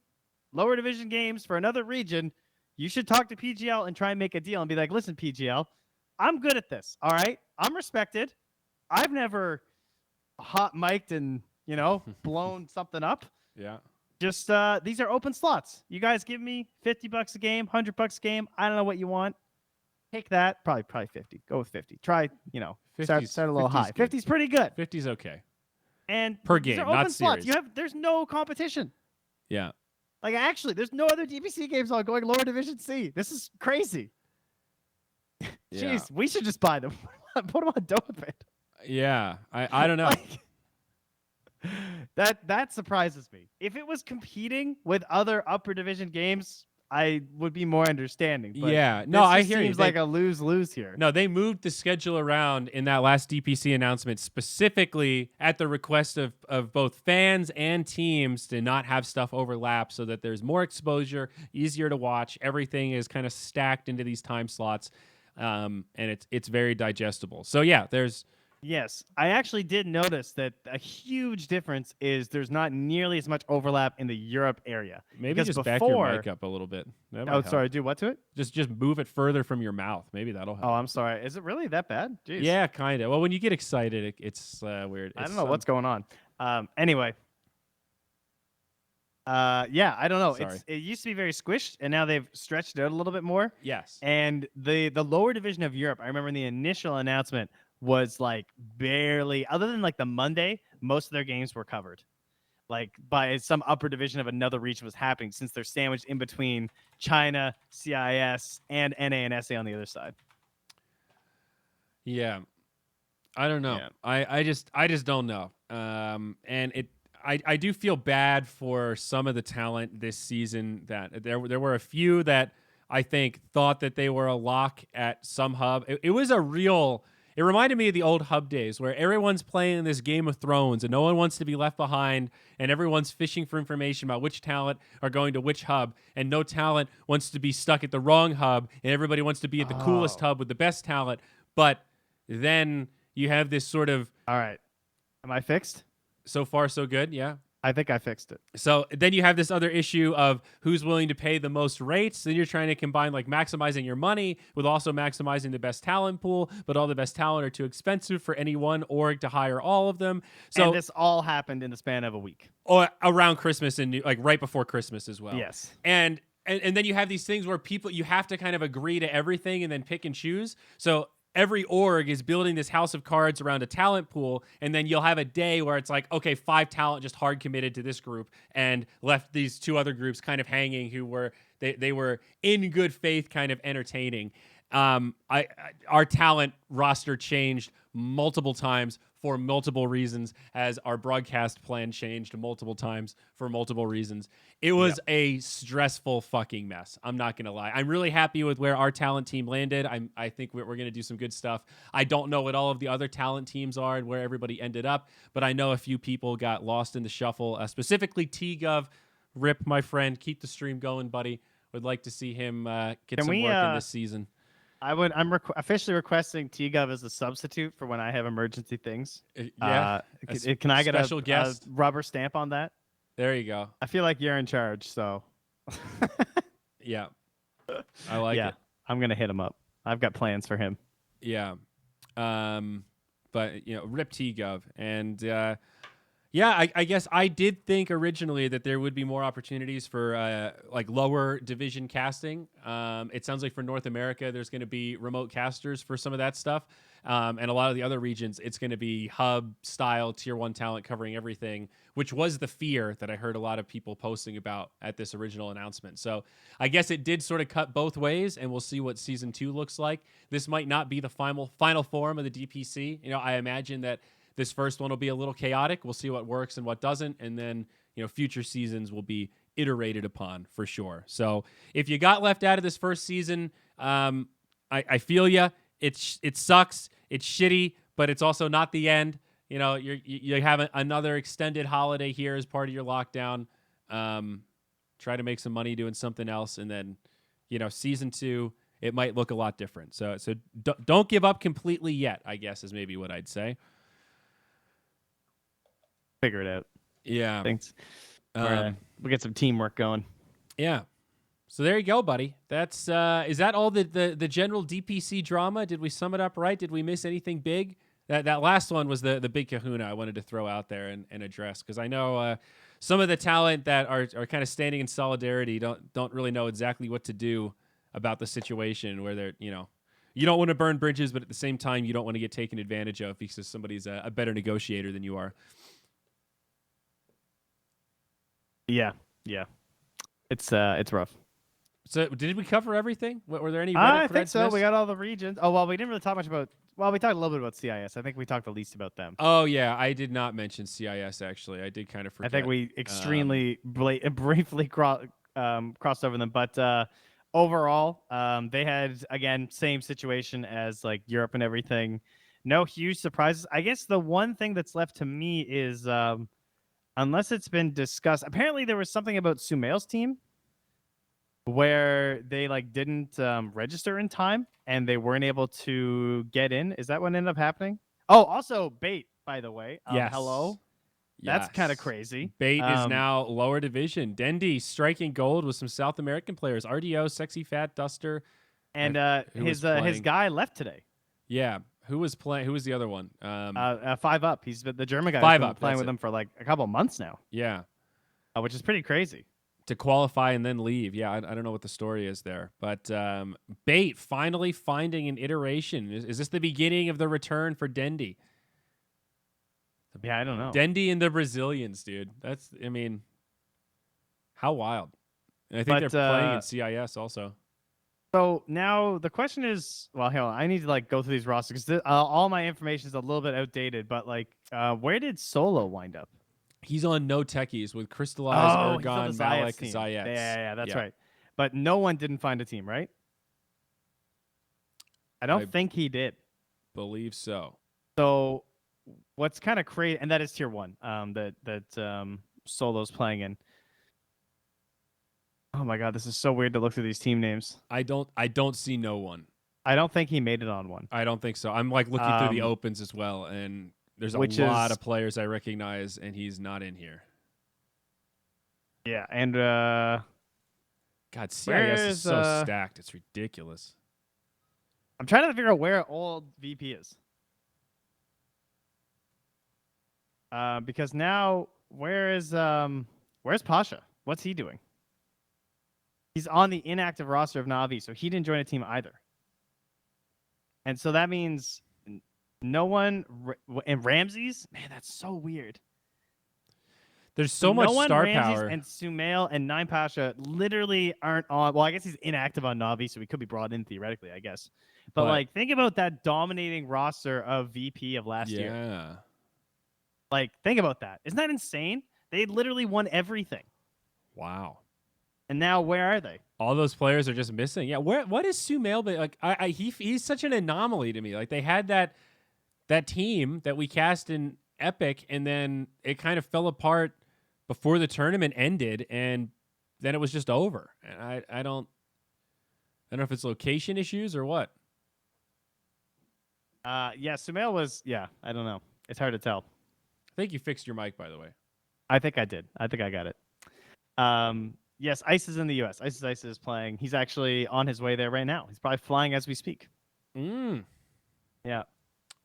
lower division games for another region, you should talk to PGL and try and make a deal and be like, listen, PGL, I'm good at this. All right. I'm respected. I've never hot mic'd and, blown something up. Yeah. Just these are open slots. You guys give me $50 a game, $100 a game. I don't know what you want. Take that. Probably 50. Go with 50. Try, start a little high. 50's pretty good. 50's okay. And per game, these are open not slots. series. There's no competition. Yeah. Like, actually, there's no other DPC games on going lower division C. This is crazy. Jeez, we should just buy them. Put them on Dota. Yeah. I don't know. That surprises me. If it was competing with other upper division games, I would be more understanding. But I hear you. Seems like a lose-lose here. No, they moved the schedule around in that last DPC announcement specifically at the request of both fans and teams to not have stuff overlap so that there's more exposure, easier to watch. Everything is kind of stacked into these time slots, and it's very digestible. So yeah, there's. Yes, I actually did notice that a huge difference is there's not nearly as much overlap in the Europe area. Maybe because just back your mic up a little bit. Sorry, do what to it? Just move it further from your mouth. Maybe that'll help. Oh, I'm sorry. Is it really that bad? Jeez. Yeah, kind of. Well, when you get excited, it's weird. I don't know what's going on. Anyway. I don't know. Sorry. It used to be very squished, and now they've stretched it out a little bit more. Yes. And the lower division of Europe, I remember in the initial announcement, was like barely, other than like the Monday, most of their games were covered. Like by some upper division of another region was happening, since they're sandwiched in between China, CIS, and NA and SA on the other side. Yeah. I don't know. Yeah. I just don't know. And I do feel bad for some of the talent this season that there were a few that I think thought that they were a lock at some hub. It was a real. It reminded me of the old hub days where everyone's playing this Game of Thrones and no one wants to be left behind, and everyone's fishing for information about which talent are going to which hub, and no talent wants to be stuck at the wrong hub, and everybody wants to be at the coolest hub with the best talent. But then you have this sort of... All right. Am I fixed? So far, so good, yeah. I think I fixed it. So then you have this other issue of who's willing to pay the most rates. Then you're trying to combine like maximizing your money with also maximizing the best talent pool, but all the best talent are too expensive for any one org to hire all of them. So and this all happened in the span of a week. Or around Christmas and like right before Christmas as well. Yes. And then you have these things where you have to kind of agree to everything and then pick and choose. So every org is building this house of cards around a talent pool, and then you'll have a day where it's like, okay, 5 talent just hard committed to this group and left these 2 other groups kind of hanging who were they were in good faith kind of entertaining. Our talent roster changed multiple times for multiple reasons, as our broadcast plan changed multiple times for multiple reasons. It was a stressful fucking mess. I'm not going to lie. I'm really happy with where our talent team landed. I think we're going to do some good stuff. I don't know what all of the other talent teams are and where everybody ended up, but I know a few people got lost in the shuffle, specifically T-Gov. Rip, my friend. Keep the stream going, buddy. Would like to see him get some work in this season. I'm officially requesting T-Gov as a substitute for when I have emergency things. Yeah. Can I get special a guest? Rubber stamp on that? There you go. I feel like you're in charge, so. Yeah. I like it. I'm going to hit him up. I've got plans for him. Yeah. But, rip T-Gov. And, I guess I did think originally that there would be more opportunities for like lower division casting. It sounds like for North America, there's going to be remote casters for some of that stuff. And a lot of the other regions, it's going to be hub style tier 1 talent covering everything, which was the fear that I heard a lot of people posting about at this original announcement. So I guess it did sort of cut both ways, and we'll see what season 2 looks like. This might not be the final form of the DPC. I imagine that this first one will be a little chaotic. We'll see what works and what doesn't. And then, future seasons will be iterated upon for sure. So if you got left out of this first season, I feel you. It sucks. It's shitty, but it's also not the end. You have another extended holiday here as part of your lockdown. Try to make some money doing something else. And then, season 2, it might look a lot different. So don't give up completely yet, I guess, is maybe what I'd say. Figure it out. Yeah. Thanks. We'll get some teamwork going. Yeah. So there you go, buddy. That's is that all the general DPC drama? Did we sum it up right? Did we miss anything big? That last one was the big kahuna I wanted to throw out there and address, because I know some of the talent that are kind of standing in solidarity don't really know exactly what to do about the situation where they're, you don't want to burn bridges, but at the same time you don't want to get taken advantage of because somebody's a better negotiator than you are. Yeah. It's rough. So did we cover everything? Were there any Reddit I think threads so. missed? We got all the regions. Oh, well, we didn't really talk much about... Well, we talked a little bit about CIS. I think we talked the least about them. Oh, yeah. I did not mention CIS, actually. I did kind of forget. I think we extremely briefly crossed over them. But overall, they had, again, same situation as like Europe and everything. No huge surprises. I guess the one thing that's left to me is... unless it's been discussed, apparently there was something about Sumail's team where they didn't register in time and they weren't able to get in. Is that what ended up happening? Oh, also Bait, by the way. Yes. Hello. That's kind of crazy. Bait is now lower division. Dendy striking gold with some South American players. RDO, Sexy Fat Duster, and his guy left today. Yeah. Who was playing? Who was the other one? 5 Up. He's been the German guy. 5 Up, playing with him for a couple months now. Yeah, which is pretty crazy. To qualify and then leave. Yeah, I don't know what the story is there, but Bait finally finding an iteration. Is this the beginning of the return for Dendy? Yeah, I don't know. Dendy and the Brazilians, dude. How wild. And I think they're playing in CIS also. So now the question is, well, hell, I need to go through these rosters because all my information is a little bit outdated. But where did Solo wind up? He's on No Techies with Crystallized, Ergon, Malik, team. Zayet. Yeah, that's right. But no one didn't find a team, right? I don't think he did. Believe so. So what's kind of crazy, and that is tier 1 that Solo's playing in. Oh my god, this is so weird to look through these team names. I don't see no one. I don't think he made it on one. I don't think so. I'm looking through the opens as well, and there's a lot of players I recognize, and he's not in here. Yeah, and God, CIS is where's so stacked. It's ridiculous. I'm trying to figure out where old VP is. Because now where's Pasha? What's he doing? He's on the inactive roster of Navi, so he didn't join a team either. And so that means no one and Ramses. Man, that's so weird. There's so much no one, star Ramses power. and Sumail and Nine Pasha literally aren't on. Well, I guess he's inactive on Navi, so he could be brought in theoretically, I guess. But like, think about that dominating roster of VP of last year. Yeah. Like, think about that. Isn't that insane? They literally won everything. Wow. And now where are they? All those players are just missing. Yeah. What is Sumail? Like, he's such an anomaly to me. Like, they had that team that we cast in Epic, and then it kind of fell apart before the tournament ended, and then it was just over. And I don't know if it's location issues or what. Yeah, Sumail was. Yeah, I don't know. It's hard to tell. I think you fixed your mic, by the way. I think I did. I think I got it. Yes, Ice is in the U.S. Ice is playing. He's actually on his way there right now. He's probably flying as we speak. Yeah. A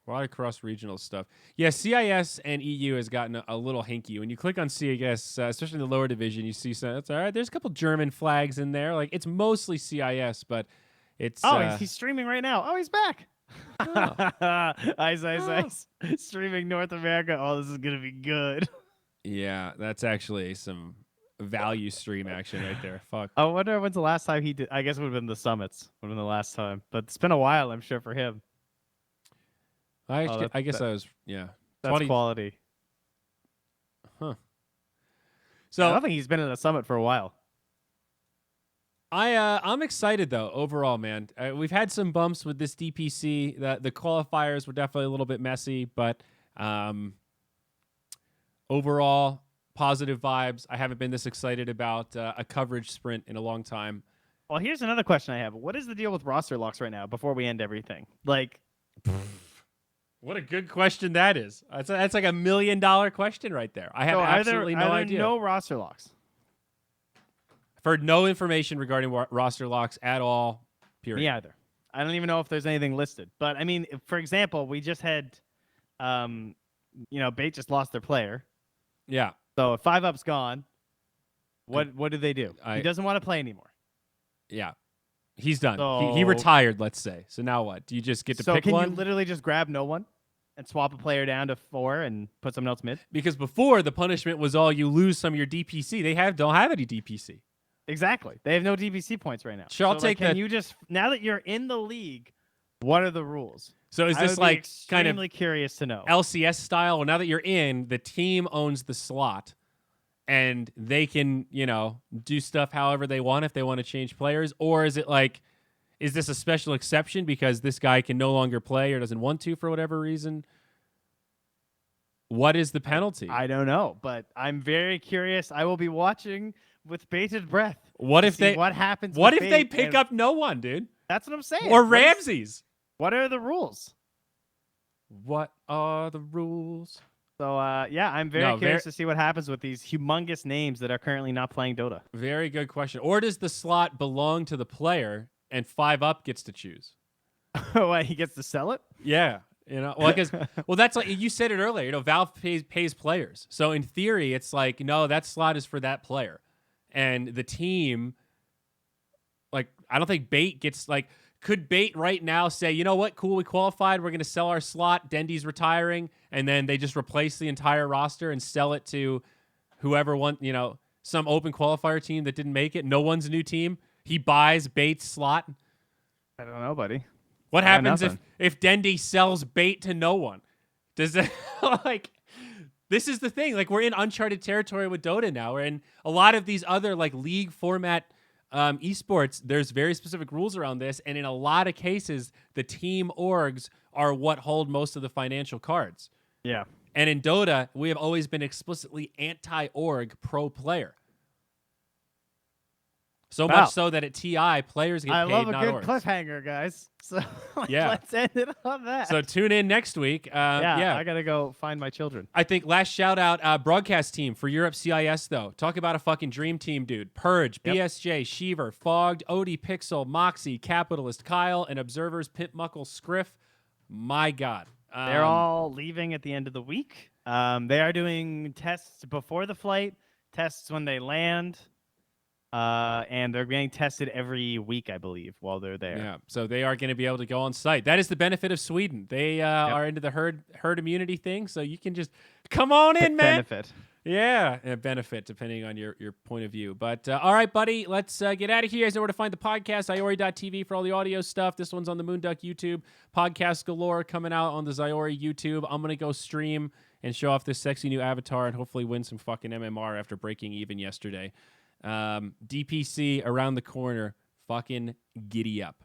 lot of cross-regional stuff. Yeah, CIS and EU has gotten a little hinky. When you click on CIS, especially in the lower division, you see some. It's all right. There's a couple German flags in there. Like, it's mostly CIS, but it's. Oh, he's streaming right now. Oh, he's back. Oh. Ice. Streaming North America. Oh, this is gonna be good. Yeah, that's actually some value stream action right there. Fuck. I wonder when's the last time he did. I guess it would have been the summits. Would have been the last time, but it's been a while, I'm sure, for him. I guess I was That's 20... quality. Huh. So I don't think he's been in a summit for a while. I'm excited though overall, man. We've had some bumps with this DPC. The qualifiers were definitely a little bit messy, but overall positive vibes. I haven't been this excited about a coverage sprint in a long time. Well, here's another question I have. What is the deal with roster locks right now? Before we end everything, like. What a good question that is. That's like $1 million question right there. I have absolutely no idea. No roster locks. I've heard no information regarding roster locks at all, period. Me either. I don't even know if there's anything listed. But, I mean, for example, we just had, Bait just lost their player. Yeah. So if 5UP's gone, what do they do? He doesn't want to play anymore. Yeah. He's done. So, he retired, let's say. So now what? Do you just get to pick one? So can you literally just grab no one and swap a player down to 4 and put someone else mid? Because before, the punishment was all you lose some of your DPC. They don't have any DPC. Exactly. They have no DPC points right now. Sure, I'll take that. Can you just, now that you're in the league, what are the rules? So is this like kind of extremely curious to know. LCS style? Well, now that you're in, the team owns the slot. And they can, do stuff however they want if they want to change players? Or is it like, is this a special exception because this guy can no longer play or doesn't want to for whatever reason? What is the penalty? I don't know, but I'm very curious. I will be watching with bated breath. What if what happens? What if they pick up no one, dude? That's what I'm saying. Or Ramses. What are the rules? What are the rules? So, I'm very curious to see what happens with these humongous names that are currently not playing Dota. Very good question. Or does the slot belong to the player and 5UP gets to choose? What, he gets to sell it? Yeah. That's like you said it earlier. Valve pays players. So in theory, it's like, no, that slot is for that player. And the team, like, I don't think Bait gets, like, could Bait right now say, you know what, cool, we qualified, we're going to sell our slot, Dendy's retiring, and then they just replace the entire roster and sell it to whoever some open qualifier team that didn't make it. No one's a new team. He buys Bait's slot. I don't know, buddy. What happens if Dendy sells Bait to no one? Does it, like, this is the thing. Like, we're in uncharted territory with Dota now. We're in a lot of these other, like, league format esports, there's very specific rules around this, and in a lot of cases, the team orgs are what hold most of the financial cards. Yeah. And in Dota, we have always been explicitly anti-org, pro-player. So Wow. much so that at TI, players get I paid, love a not good orcs. cliffhanger, guys. So Yeah. let's end it on that. So tune in next week. yeah, I gotta go find my children. I think last shout out broadcast team for Europe CIS though. Talk about a fucking dream team, dude. Purge, Yep. BSJ, Sheever, Fogged, Odie, Pixel, Moxie, Capitalist, Kyle, and Observers, Pimp Muckle, Scriff. My God. They're all leaving at the end of the week. They are doing tests before the flight, tests when they land, and they're getting tested every week, I believe, while they're there. Yeah, so they are going to be able to go on site. That is the benefit of Sweden. They are into the herd immunity thing, so you can just come on in, man. Benefit. Yeah, a benefit depending on your point of view. But all right, buddy, let's get out of here. You guys know where to find the podcast, Zyori.tv for all the audio stuff. This one's on the Moonduck YouTube. Podcast galore coming out on the Zyori YouTube. I'm going to go stream and show off this sexy new avatar and hopefully win some fucking MMR after breaking even yesterday. DPC around the corner. Fucking giddy up.